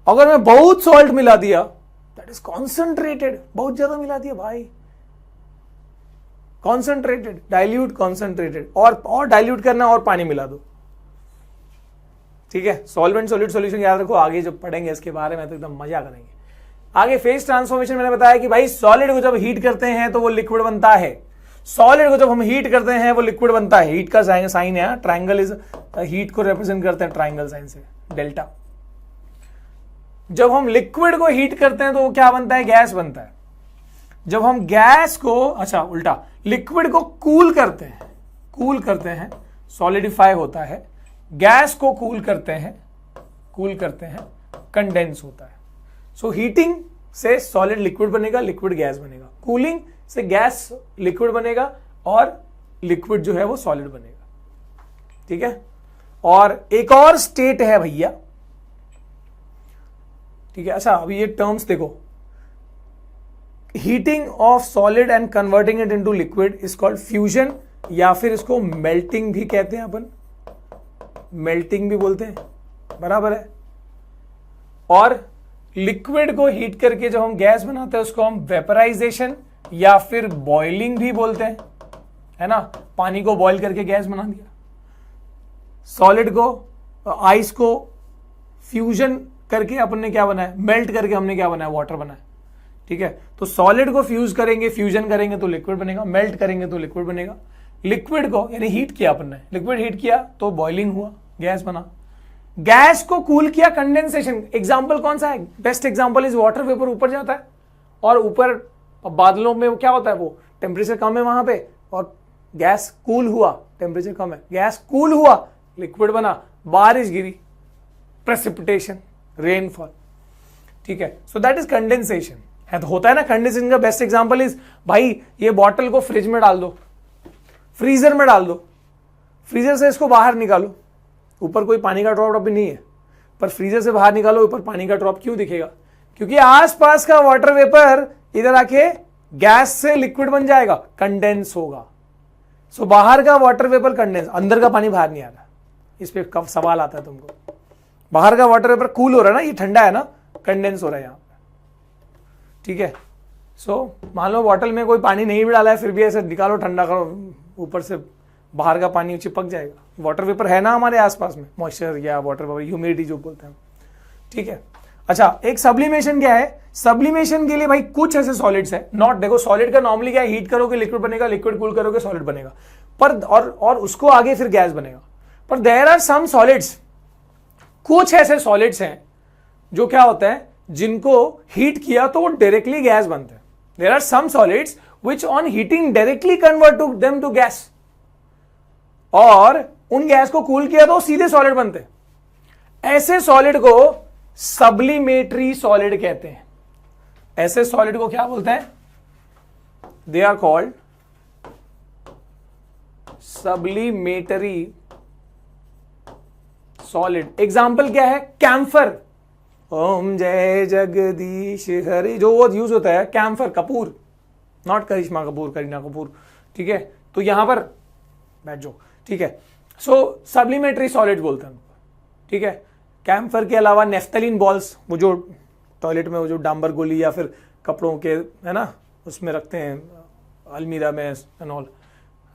Speaker 1: अगर मैं बहुत सॉल्ट मिला दिया, दैट इज कॉन्सेंट्रेटेड, बहुत ज्यादा मिला दिया भाई, कॉन्सेंट्रेटेड, डाइल्यूट, कॉन्सेंट्रेटेड, और डाइल्यूट करना और पानी मिला दो, ठीक है। सॉल्वेंट सोल्यूट सोल्यूशन याद रखो, आगे जब पढ़ेंगे इसके बारे में तो एकदम मजा करेंगे। आगे फेज ट्रांसफॉर्मेशन मैंने बताया कि भाई सॉलिड को जब हीट करते हैं तो वो लिक्विड बनता है, सॉलिड को जब हम हीट करते हैं वो लिक्विड बनता है, हीट का साइन है, ट्रायंगल इज हीट को रिप्रेजेंट करते हैं ट्रायंगल साइन से, डेल्टा। जब हम लिक्विड को हीट करते हैं तो वो क्या बनता है, गैस बनता है। जब हम गैस को, अच्छा उल्टा, लिक्विड को कूल करते हैं, सॉलिडिफाई होता है, गैस को कूल करते हैं, कंडेंस होता है। सो हीटिंग से सॉलिड लिक्विड बनेगा, लिक्विड गैस बनेगा, कूलिंग से गैस लिक्विड बनेगा और लिक्विड जो है वो सॉलिड बनेगा, ठीक है। और एक और स्टेट है भैया, ठीक है। अच्छा अभी ये टर्म्स देखो, heating of solid and converting it into liquid is called fusion, या फिर इसको मेल्टिंग भी कहते हैं, अपन मेल्टिंग भी बोलते हैं, बराबर है। और लिक्विड को हीट करके जब हम गैस बनाते हैं उसको हम वेपराइजेशन या फिर बॉइलिंग भी बोलते हैं, है ना। पानी को बॉइल करके गैस बना दिया, सॉलिड को, आइस को फ्यूजन करके अपन ने क्या बनाया, मेल्ट करके हमने क्या बनाया, वाटर बनाया, ठीक है। तो सॉलिड को फ्यूज करेंगे, फ्यूजन करेंगे तो लिक्विड बनेगा, मेल्ट करेंगे तो लिक्विड बनेगा। लिक्विड को यानी हीट किया अपन ने, लिक्विड हीट किया तो बॉइलिंग हुआ, गैस बना। गैस को कूल किया, कंडेंसेशन। एग्जांपल कौन सा है, best example is water vapour ऊपर जाता है और ऊपर बादलों में क्या होता है, वो टेम्परेचर कम है वहां पे और गैस कूल हुआ, टेम्परेचर कम है, गैस कूल हुआ, लिक्विड बना, बारिश गिरी, प्रेसिपिटेशन, रेनफॉल, ठीक है। सो दैट इज कंडेंसेशन, है तो होता है ना। कंडेंसेशन का बेस्ट एग्जांपल इज, भाई ये बॉटल को फ्रिज में डाल दो, फ्रीजर में डाल दो, फ्रीजर से इसको बाहर निकालो, ऊपर कोई पानी का ड्रॉप भी नहीं है, पर फ्रीजर से बाहर निकालो, ऊपर पानी का ड्रॉप क्यों दिखेगा, क्योंकि आसपास का वाटर वेपर इधर आके गैस से लिक्विड बन जाएगा, कंडेंस होगा। सो बाहर का वाटर वेपर कंडेंस, अंदर का पानी बाहर नहीं आ रहा। इस पे कब सवाल आता है तुमको, बाहर का वाटर वेपर कूल हो रहा है ना, ये ठंडा है ना, कंडेंस हो रहा है यहां पे, ठीक है। सो मान लो बॉटल में कोई पानी नहीं भी डाला है, फिर भी ऐसे निकालो, ठंडा करो, ऊपर से बाहर का पानी चिपक जाएगा। वाटर वेपर है ना हमारे आसपास में, मॉइस्चर या वाटर वेपर, ह्यूमिडिटी जो बोलते हैं, ठीक है। अच्छा एक सब्लिमेशन क्या है, सब्लिमेशन के लिए भाई कुछ ऐसे सॉलिड्स है, नॉट, देखो सॉलिड का नॉर्मली क्या है, हीट करोगे लिक्विड बनेगा, लिक्विड कूल करोगे सॉलिड बनेगा, पर और उसको आगे फिर गैस बनेगा। पर देयर आर सम सॉलिड्स, कुछ ऐसे सॉलिड्स हैं जो क्या होता है, जिनको हीट किया तो वो डायरेक्टली गैस बनते हैं। There are some solids which on heating directly convert to them to gas, और उन गैस को कूल किया तो सीधे सॉलिड बनते हैं। ऐसे सॉलिड को सब्लिमेटरी सॉलिड कहते हैं। ऐसे सॉलिड को क्या बोलते हैं, they are called sublimatory solid. Example क्या है, कैम्फर, ओम जय जगदीश हरि, जो वो यूज होता है कैम्फर, कपूर, नॉट करिश्मा कपूर, करीना कपूर, ठीक है। तो यहां पर बैठ जाओ, ठीक है। सो सब्लिमेटरी सॉलिड बोलते हैं उनको, ठीक है। कैम्फर के अलावा नेफ्थलीन बॉल्स, वो जो टॉयलेट में वो जो डांबर गोली या फिर कपड़ों के, है ना, उसमें रखते हैं अलमीरा में एंड ऑल,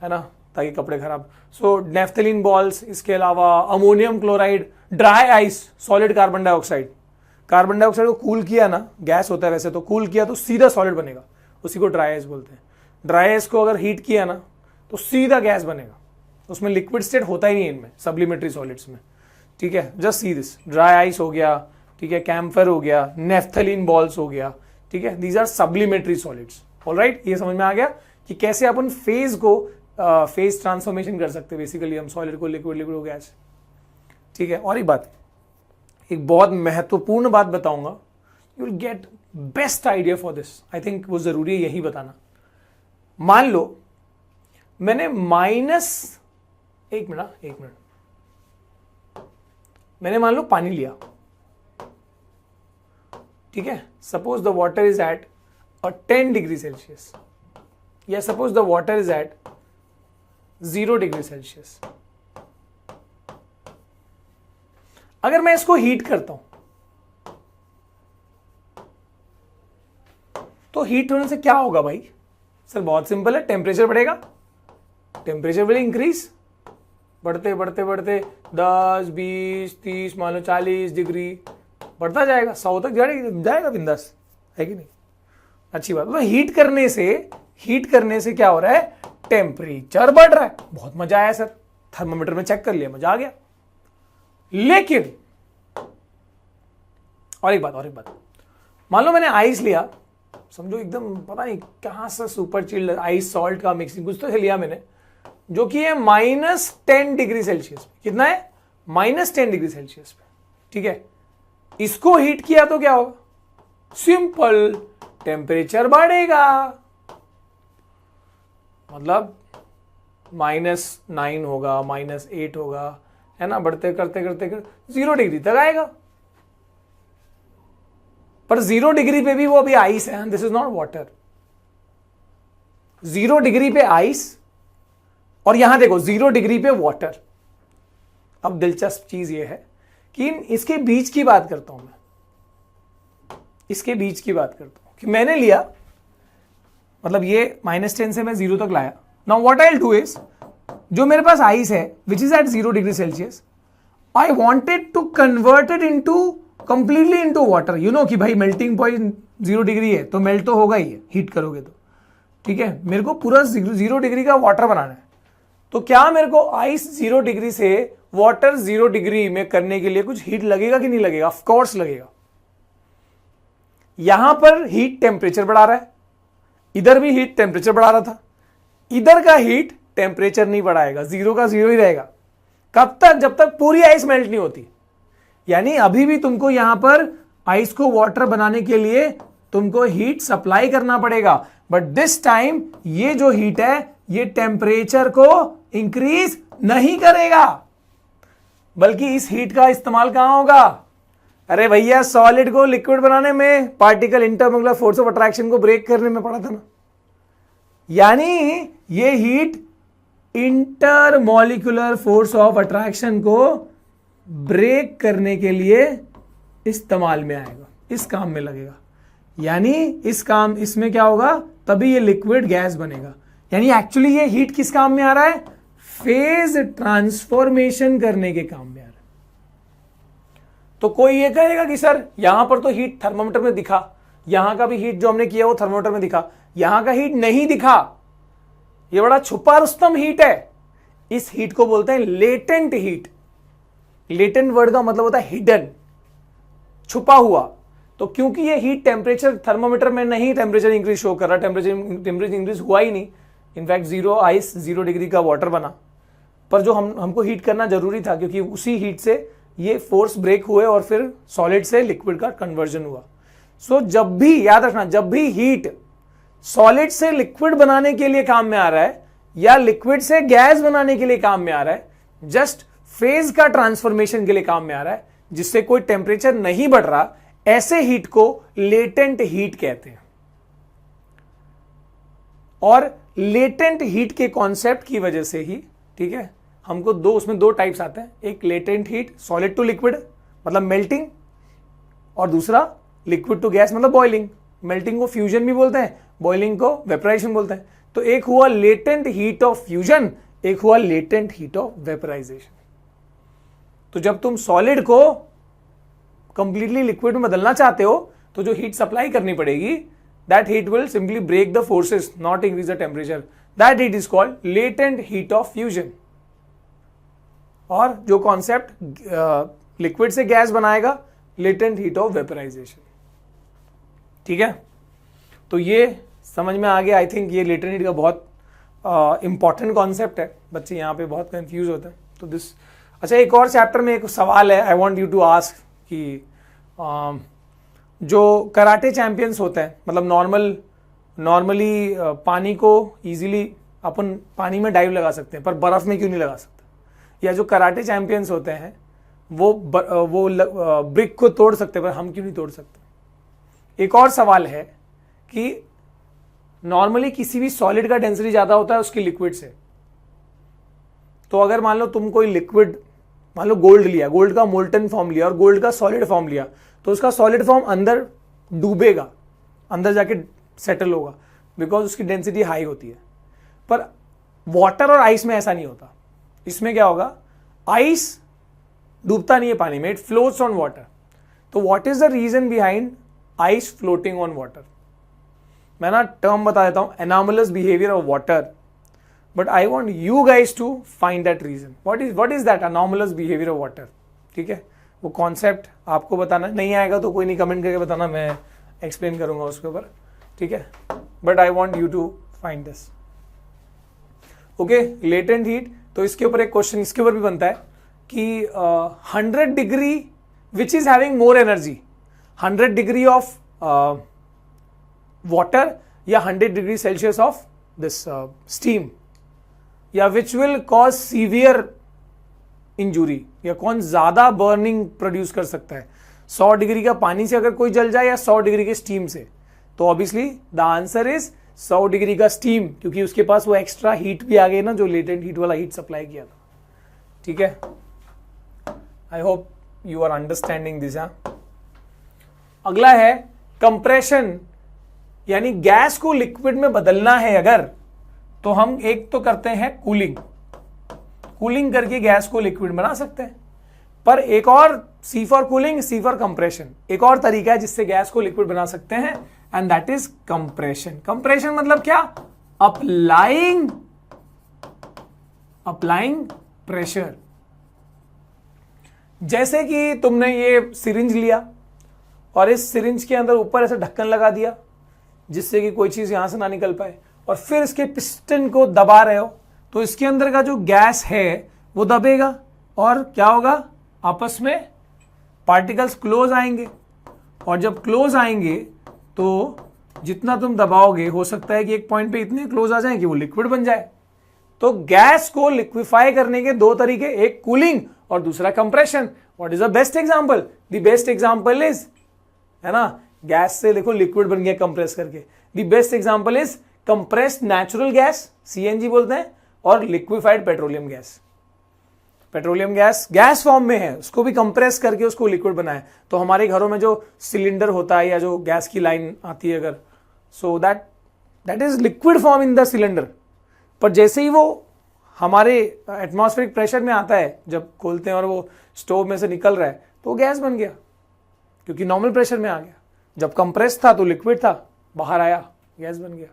Speaker 1: है ना, ताकि कपड़े खराब। सो नेफ्थलीन बॉल्स, इसके अलावा ammonium chloride, dry ice, solid carbon dioxide. Carbon dioxide को कूल किया ना, गैस होता है वैसे तो, कूल किया तो सीधा सॉलिड बनेगा, उसी को ड्राई आइस बोलते हैं। ड्राई आइस को अगर हीट किया ना तो सीधा गैस बनेगा, उसमें लिक्विड स्टेट होता ही नहीं इनमें, सब्लिमेटरी सॉलिड्स में, ठीक है। Just see this, dry ice हो गया, ठीक है, कैम्फर हो गया, नेफ्थलीन बॉल्स हो गया, ठीक है, दीज आर सब्लिमेटरी सॉलिड्स। ऑलराइट, ये समझ में आ गया कि कैसे अपन फेज को फेज ट्रांसफॉर्मेशन कर सकते हैं, बेसिकली हम सॉलिड को लिक्विड, लिक्विड को गैस, ठीक है। और एक बात, एक बहुत महत्वपूर्ण बात बताऊंगा, you will get best idea for this, I think वो जरूरी है यही बताना। मान लो मैंने एक मिनट, मैंने मान लो पानी लिया, ठीक है। Suppose the water is at 10 degree Celsius, या suppose the water is at 0 degree Celsius. अगर मैं इसको हीट करता हूं तो हीट होने से क्या होगा भाई, सर बहुत सिंपल है, टेम्परेचर बढ़ेगा, टेम्परेचर विल इंक्रीज, बढ़ते बढ़ते बढ़ते 10, 20, 30, मान लो 40 डिग्री बढ़ता जाएगा, 100 तक जाएगा बिंदास, है कि नहीं। अच्छी बात। तो हीट करने से क्या हो रहा है, टेम्परेचर बढ़ रहा है। बहुत मजा आया सर, थर्मोमीटर में चेक कर लिया, मजा आ गया। लेकिन और एक बात, मान लो मैंने आइस लिया, समझो एकदम पता नहीं कहां से सुपर चिल्ड आइस सॉल्ट का मिक्सिंग कुछ तो लिया मैंने, जो कि है -10 डिग्री सेल्सियस। कितना है? -10 डिग्री सेल्सियस पे। ठीक है, इसको हीट किया तो क्या होगा? सिंपल, टेम्परेचर बढ़ेगा, मतलब -9 होगा, -8 होगा, है ना, बढ़ते करते 0 डिग्री तक आएगा। पर 0 डिग्री पे भी वो अभी आइस है, this is not water. 0 degree पे आइस, और यहां देखो 0 डिग्री पे वाटर। अब दिलचस्प चीज ये है कि इसके बीच की बात करता हूं मैं, इसके बीच की बात करता हूं कि मैंने लिया, मतलब ये -10 से मैं 0 तक लाया। Now what I will do is, जो मेरे पास आइस है which is at 0 degree Celsius, I wanted to convert it into completely into water. You know कि भाई मेल्टिंग पॉइंट 0 डिग्री है तो मेल्ट तो होगा ही है, हीट करोगे तो। ठीक है, मेरे को पूरा 0 डिग्री का वाटर बनाना है, तो क्या मेरे को आइस 0 डिग्री से वाटर 0 डिग्री में करने के लिए कुछ हीट लगेगा कि नहीं लगेगा? ऑफ कोर्स लगेगा। यहां पर हीट टेम्परेचर बढ़ा रहा है, इधर भी हीट टेम्परेचर बढ़ा रहा था, इधर का हीट टेम्परेचर नहीं बढ़ाएगा, 0 का 0 ही रहेगा। कब तक? जब तक पूरी आइस मेल्ट नहीं होती। यानी अभी भी तुमको यहां पर आइस को वाटर बनाने के लिए तुमको हीट सप्लाई करना पड़ेगा, बट दिस टाइम ये जो हीट है ये टेम्परेचर को इंक्रीज नहीं करेगा, बल्कि इस हीट का इस्तेमाल कहां होगा? अरे भैया, सॉलिड को लिक्विड बनाने में, पार्टिकल इंटरमोलर फोर्स ऑफ अट्रैक्शन को ब्रेक करने में पड़ा था ना। यानी ये heat intermolecular force of attraction को ब्रेक करने के लिए इस्तेमाल में आएगा, इस काम में लगेगा। यानी इसमें क्या होगा? तभी ये लिक्विड गैस बनेगा। यानी एक्चुअली ये हीट किस काम में आ रहा है? फेज ट्रांसफॉर्मेशन करने के काम में आ रहा है। तो कोई ये कहेगा कि सर यहां पर तो हीट थर्मोमीटर में दिखा, यहां का भी हीट जो हमने किया वो थर्मोमीटर में दिखा, यहां का हीट नहीं दिखा, ये बड़ा छुपा रुस्तम हीट है। इस हीट को बोलते हैं लेटेंट हीट। लेटेंट वर्ड का मतलब होता है हिडन, छुपा हुआ। तो क्योंकि ये हीट टेम्परेचर थर्मोमीटर में नहीं टेम्परेचर इंक्रीज शो कर रहा, टेम्परेचर इंक्रीज हुआ ही नहीं, इनफैक्ट 0 आइस 0 डिग्री का वाटर बना, पर जो हमको हीट करना जरूरी था, क्योंकि उसी हीट से ये फोर्स ब्रेक हुए और फिर सॉलिड से लिक्विड का कन्वर्जन हुआ। सो जब भी याद रखना, जब भी हीट सॉलिड से लिक्विड बनाने के लिए काम में आ रहा है या लिक्विड से गैस बनाने के लिए काम में आ रहा है, जस्ट फेज का ट्रांसफॉर्मेशन के लिए काम में आ रहा है, जिससे कोई टेम्परेचर नहीं बढ़ रहा, ऐसे हीट को लेटेंट हीट कहते हैं। और लेटेंट हीट के कॉन्सेप्ट की वजह से ही, ठीक है, हमको उसमें दो टाइप्स आते हैं। एक latent heat solid to liquid मतलब मेल्टिंग, और दूसरा लिक्विड टू गैस मतलब बॉइलिंग। मेल्टिंग को फ्यूजन भी बोलते हैं, बॉइलिंग को वेपराइजेशन बोलते हैं। तो एक हुआ लेटेंट हीट ऑफ फ्यूजन, एक हुआ लेटेंट हीट ऑफ वेपराइजेशन। तो जब तुम सॉलिड को कंप्लीटली लिक्विड में बदलना चाहते हो तो जो हीट सप्लाई करनी पड़ेगी, that heat will simply break the forces, not increase the temperature. That heat is called latent heat of fusion. और जो कॉन्सेप्ट लिक्विड से गैस बनाएगा, लेटेंट हीट ऑफ वेपराइजेशन। ठीक है, तो ये समझ में आ गया। आई थिंक ये लेटेंट हीट का बहुत इंपॉर्टेंट कॉन्सेप्ट है, बच्चे यहाँ पे बहुत कंफ्यूज होते हैं। तो दिस अच्छा, एक और चैप्टर में एक सवाल है, I want you to ask कि जो कराटे चैंपियंस होते हैं, मतलब नॉर्मली पानी को इजीली अपन पानी में डाइव लगा सकते हैं, पर बर्फ में क्यों नहीं लगा सकते? या जो कराटे चैंपियंस होते हैं वो ब्रिक को तोड़ सकते हैं, पर हम क्यों नहीं तोड़ सकते? एक और सवाल है कि नॉर्मली किसी भी सॉलिड का डेंसिटी ज्यादा होता है उसकी लिक्विड से। तो अगर मान लो तुम कोई लिक्विड, मान लो गोल्ड लिया, गोल्ड का मोल्टन फॉर्म लिया और गोल्ड का सॉलिड फॉर्म लिया, तो उसका सॉलिड फॉर्म अंदर डूबेगा, अंदर जाके सेटल होगा, बिकॉज उसकी डेंसिटी हाई होती है। पर वाटर और आइस में ऐसा नहीं होता। इसमें क्या होगा, आइस डूबता नहीं है पानी में, इट फ्लोट्स ऑन वाटर। तो what is the reason behind ice floating on water? मैं ना टर्म बता देता हूं, anomalous behaviour of water. But I want you guys to find that reason. What is that anomalous behaviour of water. ठीक है, वो कॉन्सेप्ट आपको बताना. नहीं आएगा तो कोई नहीं, कमेंट करके बताना, मैं एक्सप्लेन करूंगा उसके ऊपर. ठीक है, but I want you to find this. Okay, latent heat. तो इसके ऊपर एक क्वेश्चन इसके ऊपर भी बनता है कि 100 degree which is having more energy, 100 degree of water या 100 degree Celsius of this steam, या which will cause severe injury, या कौन ज्यादा बर्निंग प्रोड्यूस कर सकता है, 100 डिग्री का पानी से अगर कोई जल जाए या 100 डिग्री के स्टीम से. तो obviously the answer is 100 degree का स्टीम, क्योंकि उसके पास वो एक्स्ट्रा हीट भी आ गई ना, जो लेटेंट हीट वाला हीट सप्लाई किया था. ठीक है, I hope you are understanding this. अगला है कंप्रेशन, यानी गैस को लिक्विड में बदलना है अगर, तो हम एक तो करते हैं कूलिंग. कूलिंग करके गैस को लिक्विड बना सकते हैं. पर एक और, C for cooling, C for compression, एक और तरीका है जिससे गैस को लिक्विड बना सकते हैं, and that is compression. Compression मतलब क्या? Applying pressure. जैसे कि तुमने ये सिरिंज लिया और इस सिरिंज के अंदर ऊपर ऐसे ढक्कन लगा दिया जिससे कि कोई चीज यहां से ना निकल पाए, और फिर इसके पिस्टन को दबा रहे हो, तो इसके अंदर का जो गैस है वो दबेगा और क्या होगा, आपस में पार्टिकल्स क्लोज आएंगे. और जब क्लोज आएंगे तो जितना तुम दबाओगे हो सकता है कि एक पॉइंट पे इतने क्लोज आ जाए कि वो लिक्विड बन जाए. तो गैस को लिक्विफाई करने के दो तरीके, एक कूलिंग और दूसरा compression. What is the best example? The best example is, है ना, गैस से देखो लिक्विड बन गया कंप्रेस करके. The best example is compressed natural gas, CNG बोलते हैं, और liquefied petroleum gas. Petroleum gas gas form में है, उसको भी कंप्रेस करके उसको लिक्विड बनाए. तो हमारे घरों में जो सिलेंडर होता है या जो गैस की लाइन आती है अगर, so that is liquid form in the cylinder. पर जैसे ही वो हमारे एटमॉस्फेरिक प्रेशर में आता है, जब खोलते हैं और वो स्टोव में से निकल रहा है, तो गैस बन गया, क्योंकि नॉर्मल प्रेशर में आ गया. जब कंप्रेस था तो लिक्विड था, बाहर आया गैस बन गया.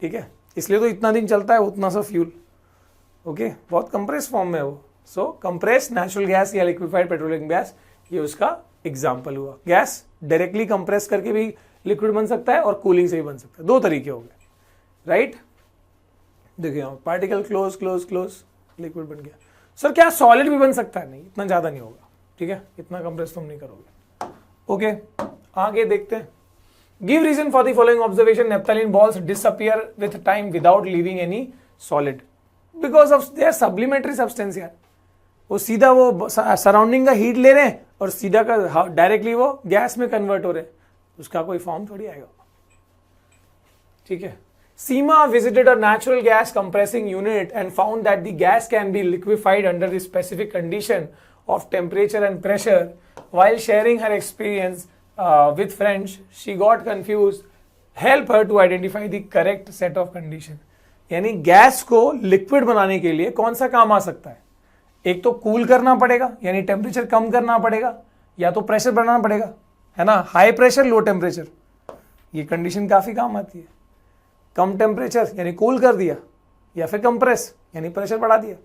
Speaker 1: ठीक है, इसलिए तो इतना दिन चलता है उतना सा फ्यूल. ओके, बहुत कंप्रेस फॉर्म में वो. सो कंप्रेस नेचुरल गैस या लिक्विफाइड पेट्रोलियम गैस, ये उसका एग्जांपल हुआ. गैस डायरेक्टली कंप्रेस करके भी लिक्विड बन सकता है और कूलिंग से भी बन सकता है. दो तरीके हो गए, राइट. देखिए particle close close close, liquid बन गया. सर क्या सॉलिड भी बन सकता है? नहीं, इतना ज्यादा नहीं होगा. ठीक है, इतना कंप्रेस तुम नहीं करोगे. ओके, आगे देखते हैं. Give reason for the following observation. Naphthalene balls disappear with time without leaving any solid, because of their sublimatory substance. यार वो सीधा वो सराउंडिंग का हीट ले रहे हैं और सीधा का डायरेक्टली वो गैस में कन्वर्ट हो रहे हैं, उसका कोई फॉर्म थोड़ी आएगा. ठीक है. सीमा visited a natural gas compressing unit and found that the gas can be liquefied under the specific condition of temperature and pressure. While sharing her experience with friends, she got confused. Help her to identify the correct set of condition. यानी गैस को लिक्विड बनाने के लिए कौन सा काम आ सकता है? एक तो कूल करना पड़ेगा, यानी टेम्परेचर कम करना पड़ेगा, या तो प्रेशर बढ़ाना पड़ेगा, है ना, हाई प्रेशर लो टेम्परेचर. ये कंडीशन काफी काम आती है. कम टेम्परेचर यानी कूल कर दिया, या फिर कंप्रेस यानी प्रेशर बढ़ा दिया.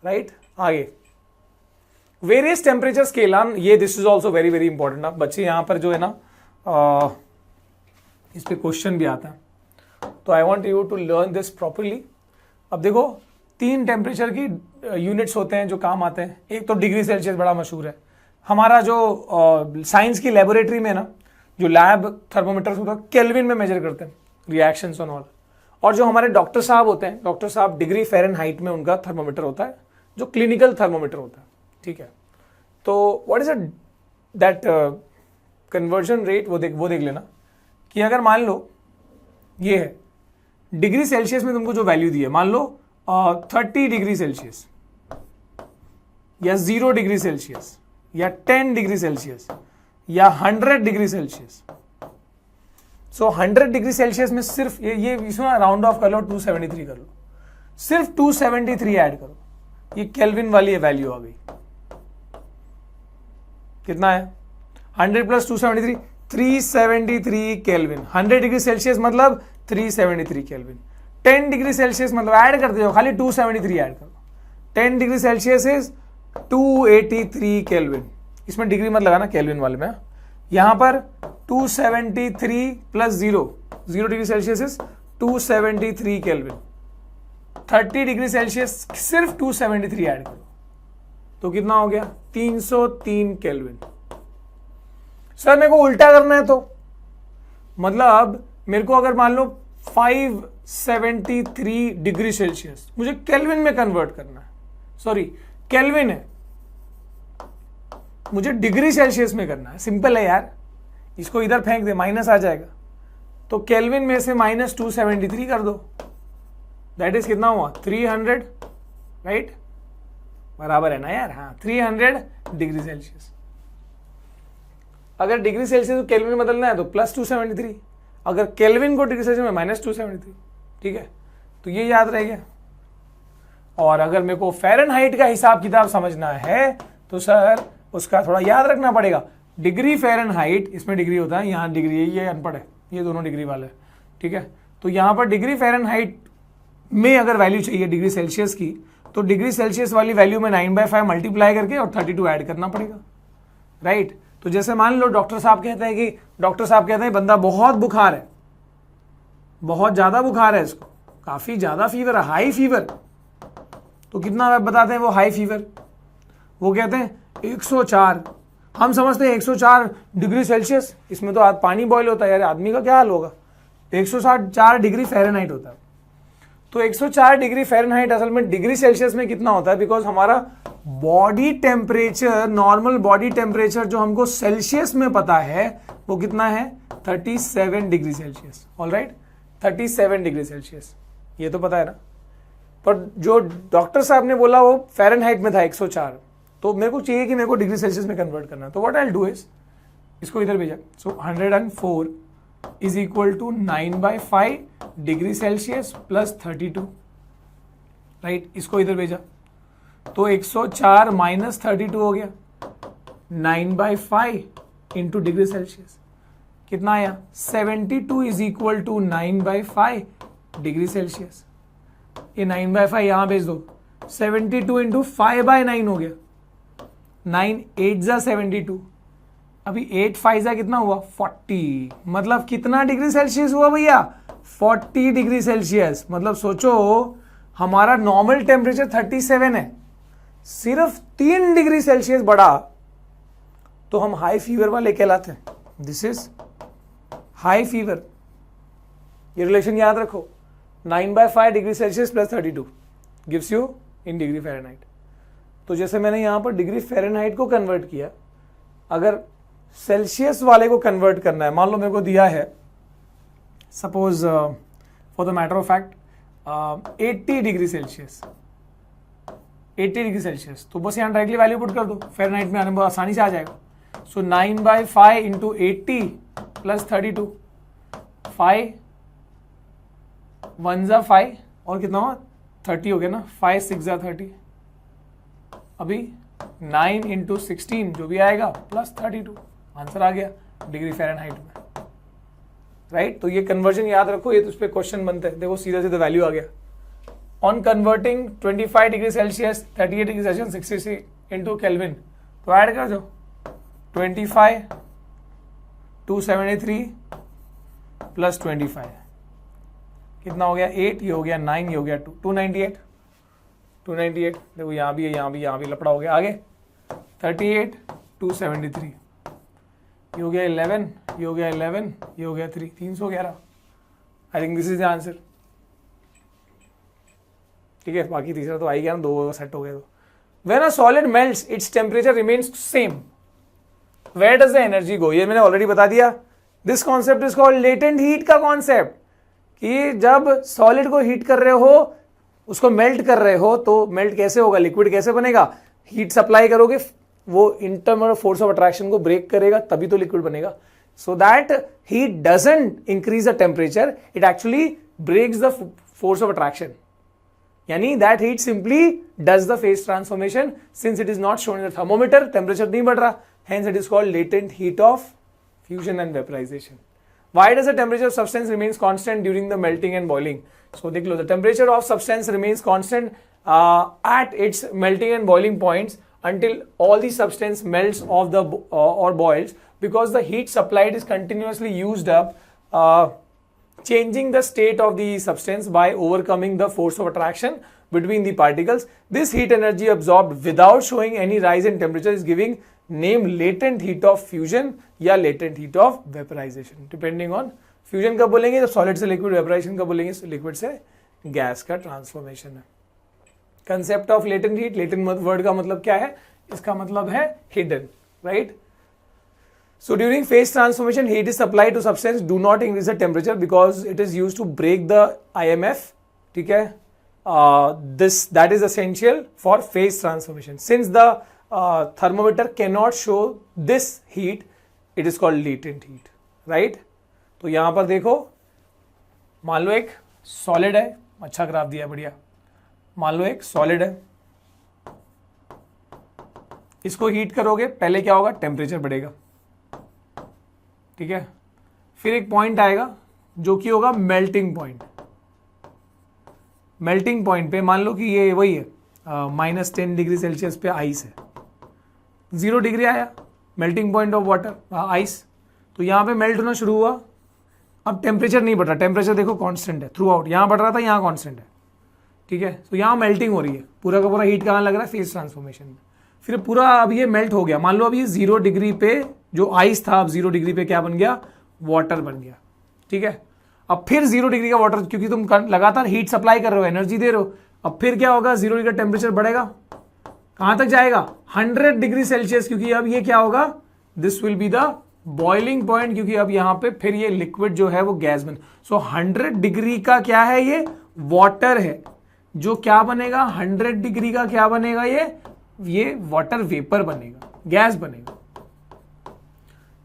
Speaker 1: राइट. आगे वेरियस टेम्परेचर स्केल ऑन, ये this is also very very important. ना बच्चे यहां पर जो है ना, इस पे क्वेश्चन भी आता है, तो I want you to learn this properly. अब देखो 3 टेम्परेचर की यूनिट्स होते हैं जो काम आते हैं. एक तो डिग्री सेल्सियस बड़ा मशहूर है. हमारा जो साइंस की लेबोरेटरी में ना, जो लैब थर्मोमीटर होता है, केल्विन में मेजर करते हैं रिएक्शंस ऑन ऑल. और जो हमारे डॉक्टर साहब होते हैं, डॉक्टर साहब डिग्री फ़ारेनहाइट में उनका थर्मोमीटर होता है, जो क्लिनिकल थर्मोमीटर होता है. ठीक है. तो what is that conversion rate, वो देख लेना कि अगर मान लो ये है डिग्री सेल्सियस में तुमको जो वैल्यू दी है, मान लो 30 डिग्री सेल्सियस या 0 डिग्री सेल्सियस या 10 डिग्री सेल्सियस या 100 डिग्री सेल्सियस. सो 100 डिग्री सेल्सियस में सिर्फ ये इसमें राउंड ऑफ कर लो, 273 कर लो, सिर्फ 273 ऐड करो, ये केल्विन वाली वैल्यू आ गई. कितना है? 100 प्लस 273, 373 केल्विन. 100 डिग्री सेल्सियस मतलब 373 केल्विन. 10 डिग्री सेल्सियस मतलब ऐड करते हो, खाली 273 ऐड करो। 10 डिग्री सेल्सियस इज 283 केल्विन, इसमें डिग्री मत लगाना केल्विन वाले में। यहां पर 273 plus 0 degree Celsius is 273 kelvin. 30 degree Celsius सिर्फ 273 ऐड करो तो कितना हो गया 303 केल्विन। सर मेरे को उल्टा करना है तो मतलब मेरे को अगर मान लो 573 डिग्री सेल्सियस मुझे केल्विन में कन्वर्ट करना है, सॉरी केल्विन है, मुझे डिग्री सेल्सियस में करना है। सिंपल है यार, इसको इधर फेंक दे माइनस आ जाएगा, तो केल्विन में से माइनस 273 कर दो, दैट इज कितना हुआ 300, राइट, बराबर है ना यार। हाँ 300 डिग्री सेल्सियस। अगर डिग्री सेल्सियस को केल्विन में बदलना है तो प्लस 273, अगर केल्विन को डिग्री सेल्सियस में माइनस 273, ठीक है, तो ये याद रह गया। और अगर मेरे को फ़ारेनहाइट का हिसाब किताब समझना है तो सर उसका थोड़ा याद रखना पड़ेगा। डिग्री फ़ारेनहाइट, इसमें डिग्री होता है, यहाँ डिग्री है, ये अनपढ़ है, ये दोनों डिग्री वाले, ठीक है। तो यहाँ पर डिग्री फ़ारेनहाइट में अगर वैल्यू चाहिए डिग्री सेल्सियस की, तो डिग्री सेल्सियस वाली वैल्यू में 9/5 मल्टीप्लाई करके और 32 ऐड करना पड़ेगा, राइट। तो जैसे मान लो डॉक्टर साहब कहते हैं बंदा बहुत बुखार है, बहुत ज्यादा बुखार है, इसको काफी ज्यादा फीवर है, हाई फीवर, तो कितना बताते हैं वो हाई फीवर, वो कहते हैं 104। हम समझते हैं 104 डिग्री सेल्सियस, इसमें तो पानी बॉयल होता है यार, आदमी का क्या हाल होगा। 104 डिग्री फ़ारेनहाइट होता है। तो 104 डिग्री फ़ारेनहाइट असल में डिग्री सेल्सियस में कितना होता है, बिकॉज हमारा body temperature, normal body temperature जो हमको सेल्सियस में पता है वो कितना है 37 degree Celsius, alright, 37 degree Celsius, ये तो पता है ना। पर जो डॉक्टर साहब ने बोला वो फ़ारेनहाइट में था 104, तो मेरे को चाहिए कि मेरे को डिग्री सेल्सियस में कन्वर्ट करना है, तो what I will do is इसको इधर भेजा। So 104 is equal to 9/5 degree Celsius plus 32, right, इसको इधर भेजा तो 104 माइनस 32 हो गया, 9/5 इंटू डिग्री सेल्सियस कितना आया 72 is equal to 9/5 degree Celsius. ये 9/5 यहां भेज दो, 72 इंटू 5/9 हो गया, 9 8 जा 72, अभी 8 5 जा कितना हुआ 40, मतलब कितना डिग्री सेल्सियस हुआ भैया 40 डिग्री सेल्सियस। मतलब सोचो हमारा नॉर्मल टेम्परेचर 37 है, सिर्फ 3 डिग्री सेल्सियस बढ़ा तो हम हाई फीवर वाले कहलाते हैं। This is high fever. ये रिलेशन याद रखो, 9/5 degree Celsius plus 32 gives you in degree Fahrenheit. तो जैसे मैंने यहां पर डिग्री फ़ारेनहाइट को कन्वर्ट किया, अगर सेल्सियस वाले को कन्वर्ट करना है, मान लो मेरे को दिया है suppose for the matter of fact 80 degree Celsius, 80 degree Celsius, तो बस यहाँ डायरेक्टली वैल्यू पुट कर दो, फ़ारेनहाइट में आने में आसानी से आ जाएगा। सो 9/5 इंटू 80 प्लस 32, 5 1 जा 5 और कितना हुआ 30 हो गया ना, 5 6 जा 30, अभी 9 इंटू 16 जो भी आएगा प्लस 32, आंसर आ गया डिग्री फ़ारेनहाइट में, राइट। तो ये कन्वर्जन याद रखो, ये तो उस पर क्वेश्चन बनते हैं। देखो सीधा सीधा वैल्यू आ गया। On converting 25 degree Celsius 38 degree Celsius 66 into kelvin, तो ऐड कर दो 25 273 प्लस 25 कितना हो गया 8, ये हो गया 9, ये हो गया 2, 298। देखो यहाँ भी है, यहाँ भी लपड़ा हो गया। आगे 38 273, ये हो गया 11, ये हो गया 11, ये हो गया 3, 311। I think this is the answer, ठीक है। बाकी तीसरा तो आ ही गया ना, 2 सेट हो गए। तो when a solid melts its temperature remains same, where does the energy go, ये मैंने ऑलरेडी बता दिया। This concept is called latent heat का कॉन्सेप्ट, कि जब सॉलिड को हीट कर रहे हो, उसको मेल्ट कर रहे हो, तो मेल्ट कैसे होगा, लिक्विड कैसे बनेगा, हीट सप्लाई करोगे, वो इंटरनल फोर्स ऑफ अट्रैक्शन को ब्रेक करेगा, तभी तो लिक्विड बनेगा। So that heat doesn't increase the temperature, it actually breaks the force of attraction, यानी that heat simply does the phase transformation, since it is not shown in the thermometer, temperature नहीं बढ़ रहा, hence it is called latent heat of fusion and vaporization. Why does the temperature of substance remains constant during the melting and boiling? So देख लो, the temperature of substance remains constant at its melting and boiling points until all the substance melts off the or boils, because the heat supplied is continuously used up, changing the state of the substance by overcoming the force of attraction between the particles. This heat energy absorbed without showing any rise in temperature is giving name latent heat of fusion या latent heat of vaporization, depending on fusion कब बोलेंगे, जब solid से liquid, vaporization कब बोलेंगे, liquid से gas का transformation है. Concept of latent heat, latent word का मतलब क्या है, इसका मतलब है hidden, right? So during phase transformation, heat is supplied to substance. Do not increase the temperature because it is used to break the IMF. ठीक है? That is essential for phase transformation. Since the thermometer cannot show this heat, it is called latent heat, right? तो यहां पर देखो, मान लो एक सॉलिड है, अच्छा ग्राफ दिया है, बढ़िया. मान लो एक सॉलिड है, इसको हीट करोगे, पहले क्या होगा, टेम्परेचर बढ़ेगा. ठीक है, फिर एक पॉइंट आएगा जो कि होगा मेल्टिंग पॉइंट. मेल्टिंग पॉइंट पे मान लो कि ये वही है, -10 डिग्री सेल्सियस पे आइस है, 0 डिग्री आया, melting point of water ice. तो यहाँ पे मेल्ट होना शुरू हुआ. अब टेम्परेचर नहीं बढ़ रहा, टेम्परेचर देखो कांस्टेंट है थ्रू आउट, यहाँ बढ़ रहा था, यहाँ कांस्टेंट है. ठीक है, तो यहाँ मेल्टिंग हो रही है, पूरा का पूरा हीट कहाँ लग रहा है, फेज ट्रांसफॉर्मेशन में. फिर पूरा अब ये मेल्ट हो गया, मान लो अब ये 0 डिग्री पे जो आइस था, अब 0 डिग्री पे क्या बन गया, वाटर बन गया. ठीक है, अब फिर 0 डिग्री का वाटर, क्योंकि तुम लगातार हीट सप्लाई कर रहे हो, एनर्जी दे रहे हो, अब फिर क्या होगा, 0 डिग्री का टेम्परेचर बढ़ेगा, कहां तक जाएगा, 100 डिग्री सेल्सियस. क्योंकि अब ये क्या होगा, this will be the boiling point, क्योंकि अब यहां पे फिर ये लिक्विड जो है वो गैस बन. सो 100 डिग्री का क्या है, ये वाटर है, जो क्या बनेगा, 100 डिग्री का क्या बनेगा, ये वाटर वेपर बनेगा, गैस बनेगा.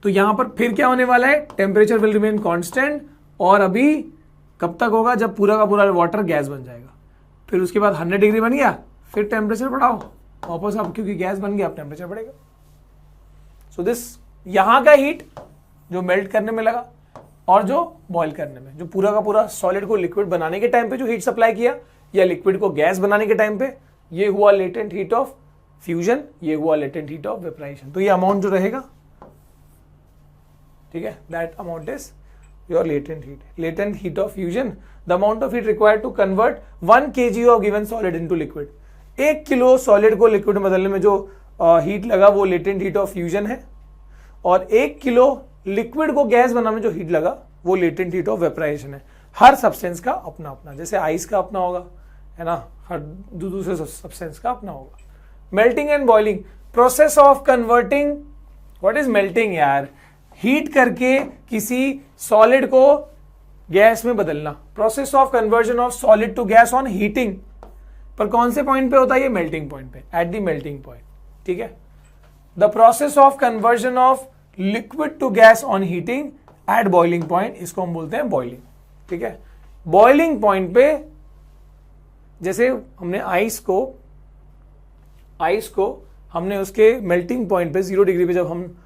Speaker 1: तो यहां पर फिर क्या होने वाला है, टेम्परेचर विल रिमेन कांस्टेंट, और अभी कब तक होगा, जब पूरा का पूरा वाटर गैस बन जाएगा. फिर उसके बाद 100 डिग्री बन गया, फिर टेम्परेचर बढ़ाओ वापस, अब क्योंकि गैस बन गया, अब टेम्परेचर बढ़ेगा. सो दिस यहां का हीट जो मेल्ट करने में लगा और जो बॉयल करने में, जो पूरा का पूरा सॉलिड को लिक्विड बनाने के टाइम पे जो हीट सप्लाई किया, या लिक्विड को गैस बनाने के टाइम पे, ये हुआ लेटेंट हीट ऑफ फ्यूजन, ये हुआ लेटेंट हीट ऑफ वेपराइजेशन. तो ये अमाउंट जो रहेगा, ठीक है, that amount is your latent heat. Latent heat of fusion, the amount of heat required to convert 1 kg of given solid into liquid. 1 kilo solid को लिक्विड में बदलने में जो हीट लगा वो लेटेंट हीट ऑफ फ्यूजन है, और 1 किलो लिक्विड को गैस बनाने में जो हीट लगा वो लेटेंट हीट ऑफ वेपराइजेशन है. हर सब्सटेंस का अपना अपना, जैसे आइस का अपना होगा, है ना, हर दूसरे सब्सटेंस का अपना होगा. Melting and boiling, process of converting. What is melting यार, हीट करके किसी सॉलिड को गैस में बदलना. Process of conversion of solid to gas on heating. पर कौन से पॉइंट पे होता है, ये मेल्टिंग पॉइंट पे, एट द मेल्टिंग पॉइंट. ठीक है, the process of conversion of liquid to gas on heating at boiling point, इसको हम बोलते हैं बॉइलिंग. ठीक है, बॉइलिंग पॉइंट पे जैसे हमने आइस को हमने उसके मेल्टिंग पॉइंट पे 0 डिग्री पे जब हम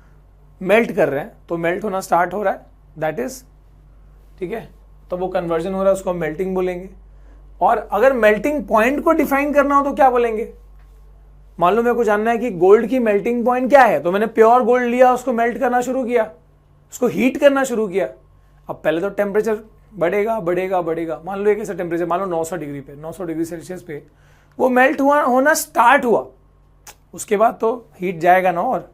Speaker 1: मेल्ट कर रहे हैं, तो मेल्ट होना स्टार्ट हो रहा है, दैट इज, ठीक है, तो वो कन्वर्जन हो रहा है, उसको हम मेल्टिंग बोलेंगे. और अगर मेल्टिंग पॉइंट को डिफाइन करना हो तो क्या बोलेंगे, मान लो मेरे को जानना है कि गोल्ड की मेल्टिंग पॉइंट क्या है, तो मैंने प्योर गोल्ड लिया, उसको मेल्ट करना शुरू किया, उसको हीट करना शुरू किया. अब पहले तो टेम्परेचर बढ़ेगा बढ़ेगा बढ़ेगा, मान लो एक ऐसा टेम्परेचर, मान लो 900 डिग्री पे, 900 डिग्री सेल्सियस पे वो मेल्ट होना स्टार्ट हुआ, उसके बाद तो हीट जाएगा ना. और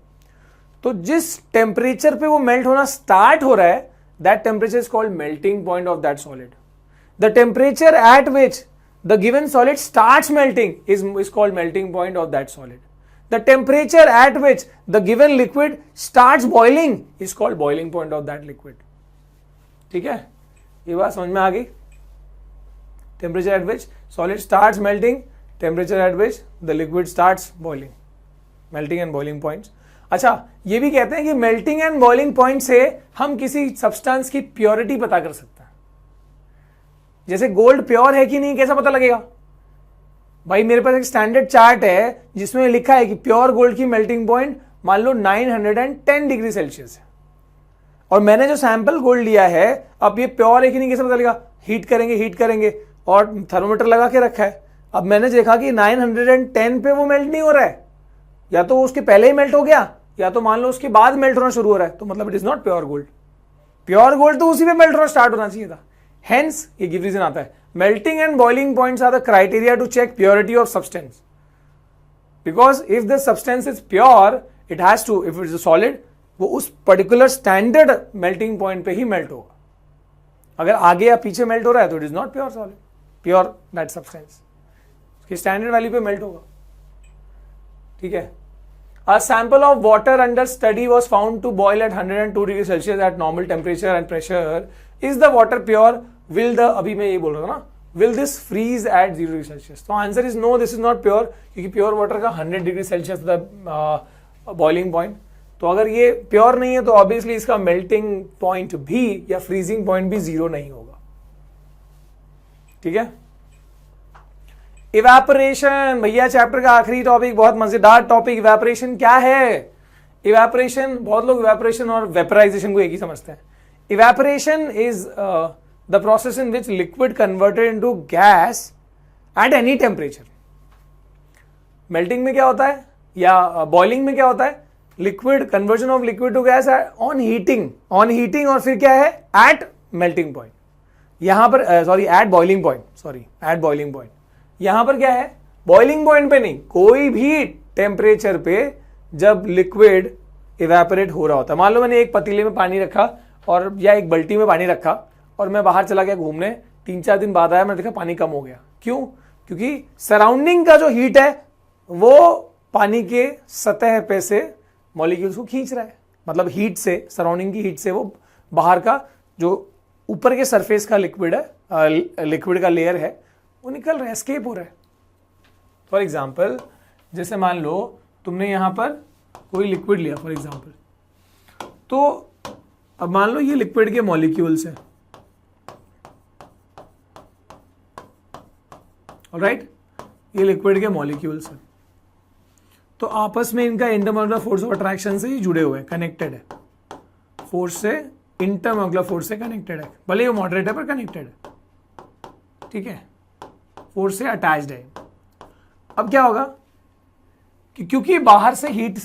Speaker 1: तो जिस टेम्परेचर पे वो मेल्ट होना स्टार्ट हो रहा है, that temperature is called melting point of that solid. The temperature at which the given solid starts melting is called melting point of that solid. The temperature at which the given liquid starts boiling is called boiling point of that liquid. ठीक है, ये बात समझ में आ गई. Temperature at which solid starts melting, temperature at which the liquid starts boiling. Melting and boiling points. अच्छा, ये भी कहते हैं कि melting and boiling point से हम किसी substance की purity पता कर सकते हैं. जैसे गोल्ड प्योर है कि नहीं, कैसा पता लगेगा भाई, मेरे पास एक स्टैंडर्ड चार्ट है जिसमें लिखा है कि प्योर गोल्ड की मेल्टिंग पॉइंट मान लो 910 डिग्री सेल्सियस है. और मैंने जो सैंपल गोल्ड लिया है, अब ये प्योर है कि नहीं कैसे पता चलेगा? हीट करेंगे और थर्मोमीटर लगा के रखा है। अब मैंने देखा कि 910 पे वो मेल्ट नहीं हो रहा है, या तो उसके पहले ही मेल्ट हो गया, या तो मान लो उसके बाद मेल्ट होना शुरू हो रहा है, तो मतलब it is not pure gold. Pure gold तो उसी पे मेल्ट होना स्टार्ट होना चाहिए था। हेंस ये गिव रीजन आता है, melting and boiling points are the criteria to check purity of substance, because if the substance is pure it has to, if it is solid, वो उस पर्टिकुलर स्टैंडर्ड मेल्टिंग पॉइंट पे ही मेल्ट होगा। अगर आगे या पीछे मेल्ट हो रहा है तो it is not pure solid, pure that substance उसकी स्टैंडर्ड वैल्यू पे मेल्ट होगा। ठीक है। A sample of water under study was found to boil at 102 degree Celsius at normal temperature and pressure. Is the water pure? Will the, अभी मैं ये बोल रहा हूँ ना, will this freeze at 0 degree Celsius? तो answer is no, this is not pure, क्योंकि प्योर वाटर का 100 degree Celsius the boiling point. तो अगर ये प्योर नहीं है तो ऑब्वियसली इसका मेल्टिंग पॉइंट भी या फ्रीजिंग पॉइंट भी 0 नहीं होगा। ठीक है। इवेपोरेशन, भैया चैप्टर का आखिरी टॉपिक, बहुत मजेदार टॉपिक। इवेपोरेशन क्या है? इवेपोरेशन, बहुत लोग इवेपोरेशन और वेपराइजेशन को एक ही समझते हैं। Evaporation is the process in which liquid converted into gas at any temperature. Melting में क्या होता है या बॉइलिंग में क्या होता है? Liquid, conversion of liquid to gas on heating, और फिर क्या है? At melting point. यहां पर एट बॉइलिंग पॉइंट। यहां पर क्या है? बॉइलिंग पॉइंट पे नहीं, कोई भी टेम्परेचर पे जब लिक्विड इवेपोरेट हो रहा होता है। मान लो मैंने एक पतीले में पानी रखा और या एक बाल्टी में पानी रखा और मैं बाहर चला गया घूमने, 3-4 दिन बाद आया, मैंने देखा पानी कम हो गया। क्यों? क्योंकि सराउंडिंग का जो हीट है वो पानी के सतह पे से मॉलिक्यूल्स को खींच रहा है, मतलब हीट से, सराउंडिंग की हीट से वो बाहर का जो ऊपर के सरफेस का लिक्विड है, लिक्विड का लेयर है, वो निकल रहा है, एस्केप हो रहा है। फॉर एग्जाम्पल, जैसे मान लो तुमने यहां पर कोई लिक्विड लिया फॉर एग्जाम्पल, तो अब मान लो ये लिक्विड के मॉलिक्यूल्स हैं, ऑलराइट, ये लिक्विड के मॉलिक्यूल्स हैं, तो आपस में इनका इंटरमोलिकुलर फोर्स ऑफ अट्रैक्शन से ही जुड़े हुए हैं, कनेक्टेड है, फोर्स से, इंटरमोलिकुलर फोर्स से कनेक्टेड है, भले वो मॉडरेट है पर कनेक्टेड है। ठीक है, फोर्स से अटैच्ड है। अब क्या होगा कि क्योंकि बाहर से हीट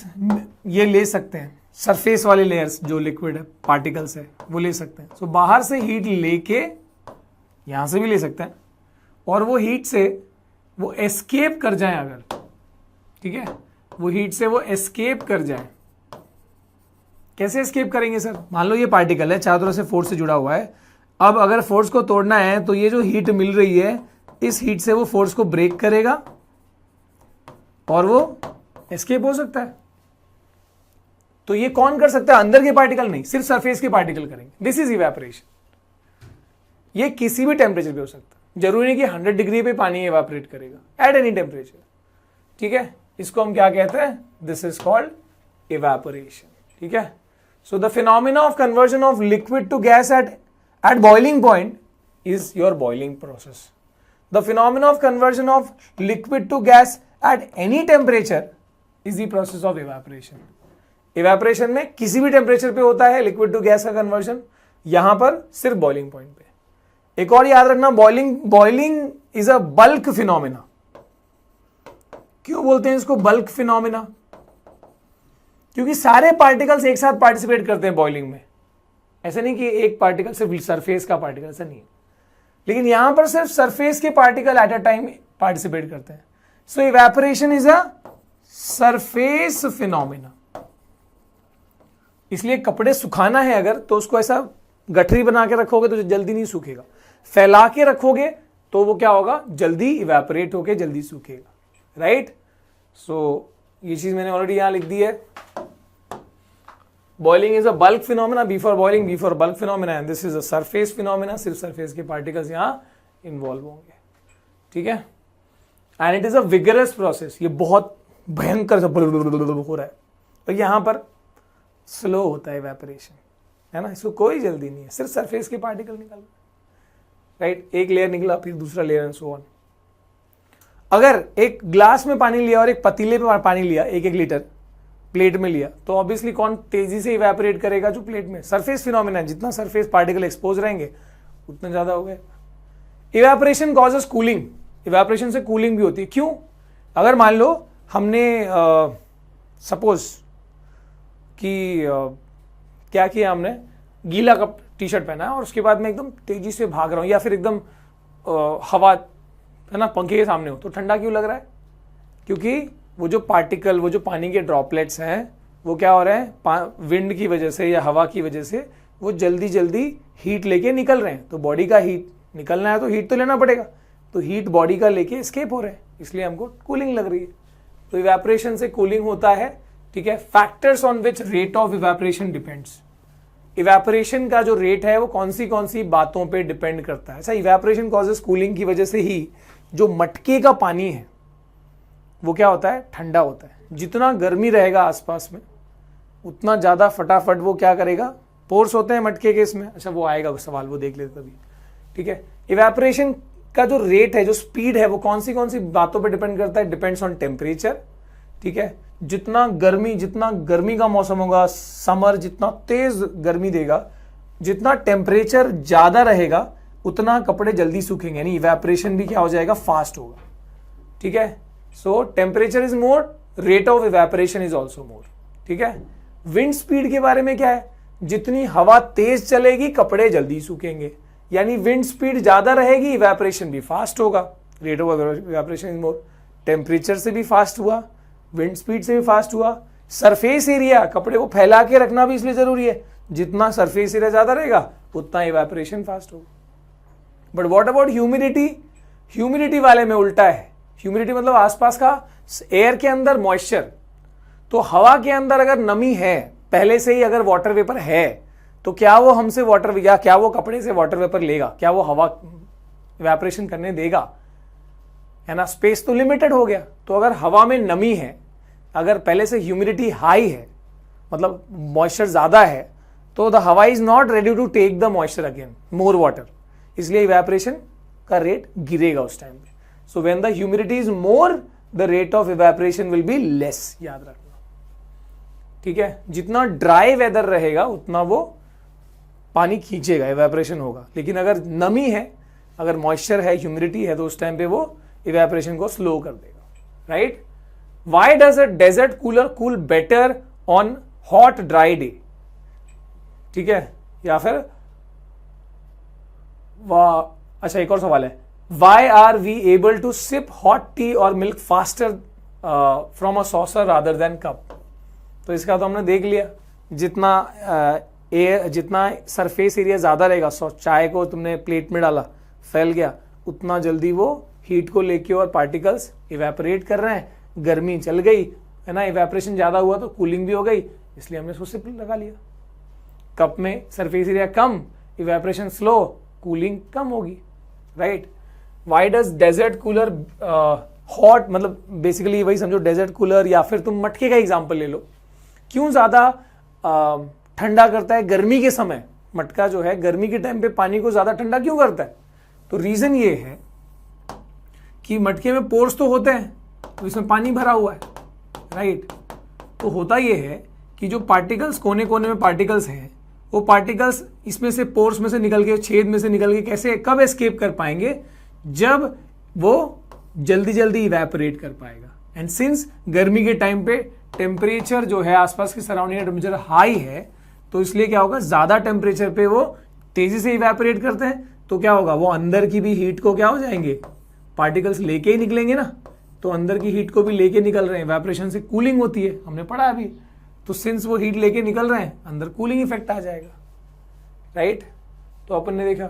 Speaker 1: ये ले सकते हैं, सरफेस वाले लेयर्स जो लिक्विड है, पार्टिकल्स है, वो ले सकते हैं। तो बाहर से हीट लेके यहां से भी ले सकते हैं, और वो हीट से वो एस्केप कर जाए अगर, ठीक है, वो हीट से वो एस्केप कर जाए। कैसे एस्केप करेंगे सर? मान लो ये पार्टिकल है, चारों तरफ से फोर्स से जुड़ा हुआ है। अब अगर फोर्स को तोड़ना है तो ये जो हीट मिल रही है, इस हीट से वो फोर्स को ब्रेक करेगा और वो एस्केप हो सकता है। तो ये कौन कर सकता है? अंदर के पार्टिकल नहीं, सिर्फ सरफेस के पार्टिकल करेंगे। This is evaporation. ये किसी भी टेम्परेचर पे हो सकता है, जरूरी नहीं कि 100 डिग्री पे पानी इवेपोरेट करेगा, एट एनी टेम्परेचर। ठीक है, इसको हम क्या कहते हैं? This is called evaporation. ठीक है, so the phenomena of conversion of liquid to gas at boiling point is your boiling process. The phenomena of conversion of liquid to gas at any temperature is the process of evaporation. Evaporation में किसी भी टेम्परेचर पे होता है लिक्विड टू गैस का कन्वर्जन, यहां पर सिर्फ बॉइलिंग पॉइंट पे। एक और याद रखना, boiling is a bulk phenomena. क्यों बोलते हैं इसको बल्क फिनोमिना? क्योंकि सारे पार्टिकल्स एक साथ पार्टिसिपेट करते हैं बॉइलिंग में। ऐसा नहीं कि एक पार्टिकल सिर्फ सरफेस का पार्टिकल, ऐसा नहीं है, लेकिन यहां पर सिर्फ सरफेस के particle at a time participate करते हैं। So evaporation is a surface phenomena. इसलिए कपड़े सुखाना है अगर, तो उसको ऐसा गठरी बना के रखोगे तो जल्दी नहीं सूखेगा, फैला के रखोगे तो वो क्या होगा? जल्दी इवेपोरेट होके जल्दी सूखेगा। राइट? सो ये चीज मैंने ऑलरेडी यहां लिख दी है। Boiling is a bulk phenomena, before boiling, before bulk phenomena, and this is a surface phenomena, सिर्फ surface के particles यहाँ involve होंगे। ठीक है, and it is a vigorous process, ये बहुत भयंकर हो रहा है, और यहाँ पर स्लो होता है evaporation, है ना, इसको कोई जल्दी नहीं है, सिर्फ surface के पार्टिकल निकल रहे। राइट, एक लेयर निकला फिर दूसरा लेयर एंड सो ऑन। अगर एक ग्लास में पानी लिया और एक पतीले में पानी लिया 1-1 लीटर, प्लेट में लिया तो ऑब्वियसली कौन तेजी से इवेपोरेट करेगा, जो प्लेट में सरफेस फिनोमिना, जितना सरफेस पार्टिकल एक्सपोज रहेंगे उतना ज्यादा हो गया। इवेपोरेशन कॉजेस कूलिंग, इवेपोरेशन से कूलिंग भी होती है। क्यों? अगर मान लो हमने सपोज कि क्या किया, हमने गीला कप टी शर्ट पहना है और उसके बाद मैं एकदम तेजी से भाग रहा हूं, या फिर एकदम हवा है ना पंखे के सामने हो, तो ठंडा क्यों लग रहा है? क्योंकि वो जो पार्टिकल, वो जो पानी के ड्रॉपलेट्स हैं, वो क्या हो रहे हैं, विंड की वजह से या हवा की वजह से वो जल्दी जल्दी हीट लेके निकल रहे हैं। तो बॉडी का हीट निकलना है तो हीट तो लेना पड़ेगा, तो हीट बॉडी का लेके एस्केप हो रहे हैं, इसलिए हमको कूलिंग लग रही है। तो इवेपोरेशन से कूलिंग होता है। ठीक है, factors on which rate of evaporation depends, evaporation का जो रेट है वो कौन सी बातों पे डिपेंड करता है। ऐसा इवेपोरेशन कॉजेस कूलिंग की वजह से ही जो मटके का पानी है वो क्या होता है, ठंडा होता है। जितना गर्मी रहेगा आसपास में उतना ज्यादा फटाफट वो क्या करेगा, पोर्स होते हैं मटके के इसमें, अच्छा वो आएगा सवाल, वो देख लेते तभी। ठीक है, इवेपोरेशन का जो रेट है, जो स्पीड है, वो कौन सी बातों पे डिपेंड करता है, डिपेंड्स ऑन टेम्परेचर। ठीक है, जितना गर्मी का मौसम होगा, समर जितना तेज गर्मी देगा, जितना टेम्परेचर ज्यादा रहेगा उतना कपड़े जल्दी सूखेंगे, यानी इवेपोरेशन भी क्या हो जाएगा, फास्ट होगा। ठीक है, सो temperature is more, rate of evaporation is also more. ठीक है, विंड स्पीड के बारे में क्या है, जितनी हवा तेज चलेगी कपड़े जल्दी सूखेंगे, यानी विंड स्पीड ज्यादा रहेगी इवेपोरेशन भी फास्ट होगा, rate of evaporation is more. Temperature से भी फास्ट हुआ, विंड स्पीड से भी फास्ट हुआ। सरफेस एरिया, कपड़े को फैला के रखना भी इसलिए जरूरी है, जितना सरफेस एरिया ज्यादा रहेगा उतना इवेपोरेशन फास्ट होगा। But what about humidity, humidity वाले में उल्टा है। ह्यूमिडिटी मतलब आसपास का एयर के अंदर मॉइस्चर, तो हवा के अंदर अगर नमी है पहले से ही, अगर वाटर वेपर है, तो क्या वो हमसे वाटर, या क्या वो कपड़े से वाटर वेपर लेगा, क्या वो हवा इवेपोरेशन करने देगा, है ना, स्पेस तो लिमिटेड हो गया। तो अगर हवा में नमी है, अगर पहले से ह्यूमिडिटी हाई है, मतलब मॉइस्चर ज्यादा है, तो द हवा is not ready to take the moisture again, more water, इसलिए इवेपोरेशन का रेट गिरेगा उस टाइम पे। So when the humidity is more, the rate of evaporation will be less, याद रखना। ठीक है, जितना ड्राई वेदर रहेगा उतना वो पानी खींचेगा, इवेपोरेशन होगा। लेकिन अगर नमी है, अगर मॉइस्चर है, ह्यूमिडिटी है, तो उस टाइम पे वो इवेपोरेशन को स्लो कर देगा। Right, why does a desert cooler cool better on hot dry day? ठीक है, या फिर अच्छा एक और सवाल है, why are we able to sip hot tea और milk faster from a saucer rather than cup? तो इसका तो हमने देख लिया, जितना सरफेस एरिया ज्यादा रहेगा, चाय को तुमने प्लेट में डाला, फैल गया, उतना जल्दी वो हीट को लेके और पार्टिकल्स इवेपोरेट कर रहे हैं, गर्मी चल गई, है ना, इवेपोरेशन ज्यादा हुआ तो कूलिंग भी हो गई, इसलिए हमने इसको सिप लगा लिया। कप में सरफेस एरिया कम, इवेपोरेशन स्लो, कूलिंग कम होगी। Right, why does desert cooler hot, मतलब बेसिकली वही समझो, डेजर्ट कूलर या फिर तुम मटके का एग्जांपल ले लो, क्यों ज्यादा ठंडा करता है गर्मी के समय? मटका जो है गर्मी के टाइम पे पानी को ज्यादा ठंडा क्यों करता है? तो रीजन ये है कि मटके में पोर्स तो होते हैं, तो इसमें पानी भरा हुआ है। राइट, तो होता ये है कि जो पार्टिकल्स, कोने कोने में पार्टिकल्स हैं, वो पार्टिकल्स इसमें से, पोर्स में से निकल के, छेद में से निकल के कैसे, कब एस्केप कर पाएंगे? जब वो जल्दी जल्दी इवेपोरेट कर पाएगा। एंड सिंस गर्मी के टाइम पे टेम्परेचर जो है, आसपास की सराउंडिंग टेम्परेचर हाई है, तो इसलिए क्या होगा, ज्यादा टेम्परेचर पे वो तेजी से इवेपोरेट करते हैं, तो क्या होगा, वो अंदर की भी हीट को क्या हो जाएंगे, पार्टिकल्स लेके ही निकलेंगे ना, तो अंदर की हीट को भी लेके निकल रहे हैं, इवेपोरेशन से कूलिंग होती है, हमने पढ़ा अभी। तो सिंस वो हीट लेके निकल रहे हैं, अंदर कूलिंग इफेक्ट आ जाएगा। राइट, तो अपन ने देखा।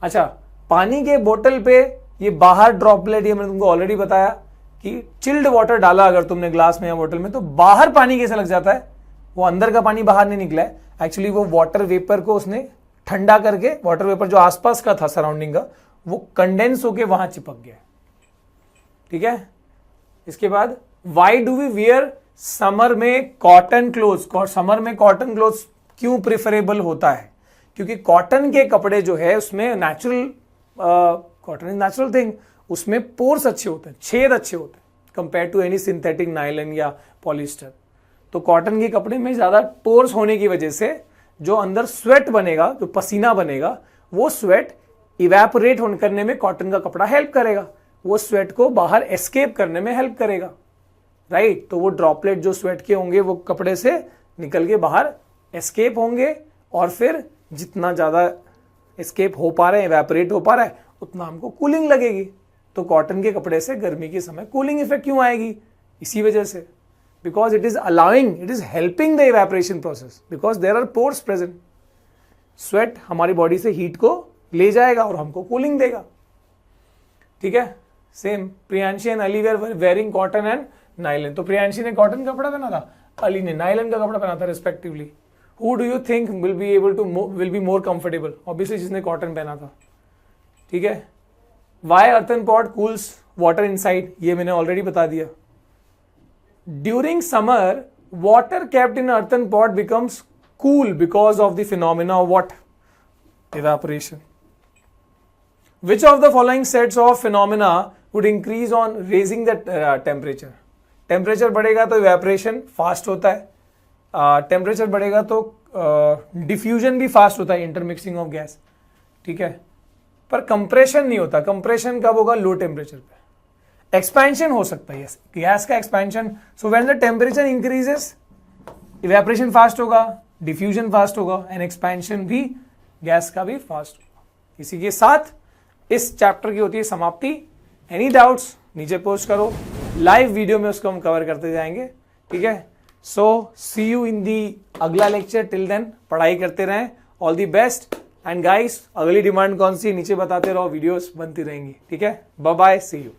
Speaker 1: अच्छा, पानी के बोतल पे ये बाहर ड्रॉपलेट, ये मैंने तुमको ऑलरेडी बताया कि चिल्ड वाटर डाला अगर तुमने ग्लास में या बोतल में, तो बाहर पानी कैसे लग जाता है, वो अंदर का पानी बाहर नहीं निकला है, एक्चुअली वो वाटर वेपर को उसने ठंडा करके, वाटर वेपर जो आसपास का था सराउंडिंग का, वो कंडेंस होके वहां चिपक गया। ठीक है, इसके बाद why do we wear summer में कॉटन क्लोथ? समर में कॉटन क्लोथ क्यों प्रिफरेबल होता है? क्योंकि कॉटन के कपड़े जो है उसमें natural, cotton is natural thing, उसमें पोर्स अच्छे होते हैं, छेद अच्छे होते हैं, compare to any synthetic nylon या पॉलिस्टर। तो तो कॉटन के कपड़े में ज्यादा पोर्स होने की वजह से जो अंदर स्वेट बनेगा, जो पसीना बनेगा, वो स्वेट इवेपोरेट करने में कॉटन का कपड़ा हेल्प करेगा, वो स्वेट को बाहर एस्केप करने में हेल्प करेगा, राइट। तो वो ड्रॉपलेट जो स्वेट के होंगे वो कपड़े से निकल के बाहर एस्केप होंगे, और फिर जितना ज्यादा एस्केप हो पा रहे हैं, इवेपोरेट हो पा रहा है, उतना हमको कूलिंग लगेगी। तो कॉटन के कपड़े से गर्मी के समय कूलिंग इफेक्ट क्यों आएगी? इसी वजह से, because it is allowing, it is helping the evaporation process, because there are pores present. Sweat हमारी बॉडी से हीट को ले जाएगा और हमको कूलिंग देगा, ठीक है। Same Priyanshi and Ali were wearing cotton and nylon. तो प्रियांशी ने कॉटन का कपड़ा पहना था, अली ने नायलन का कपड़ा पहना था respectively. Who do you think will be more comfortable? Obviously जिसने कॉटन पहना था, ठीक है। Why earthen pot cools water inside, ये मैंने ऑलरेडी बता दिया। During summer water kept in earthen pot becomes cool because of the phenomena of what? Evaporation. Which of the following sets of phenomena would increase on raising the temperature? Temperature बढ़ेगा तो इवेपोरेशन फास्ट होता है, टेम्परेचर बढ़ेगा तो डिफ्यूजन भी फास्ट होता है, इंटरमिक्सिंग ऑफ गैस, ठीक है। पर कंप्रेशन नहीं होता। कंप्रेशन कब होगा? लो टेम्परेचर पे। एक्सपेंशन हो सकता है गैस का expansion. So when the temperature increases, evaporation fast होगा, डिफ्यूजन फास्ट होगा, एंड एक्सपेंशन भी गैस का भी फास्ट होगा। इसी के साथ इस चैप्टर की होती है समाप्ति। एनी डाउट्स नीचे पोस्ट करो, लाइव वीडियो में उसको हम कवर करते जाएंगे, ठीक है। सो सी यू इन दी अगला लेक्चर। टिल देन पढ़ाई करते रहें। All the best. And guys, अगली डिमांड कौन सी नीचे बताते रहो, वीडियोस बनती रहेंगी, ठीक है। Bye bye, see you.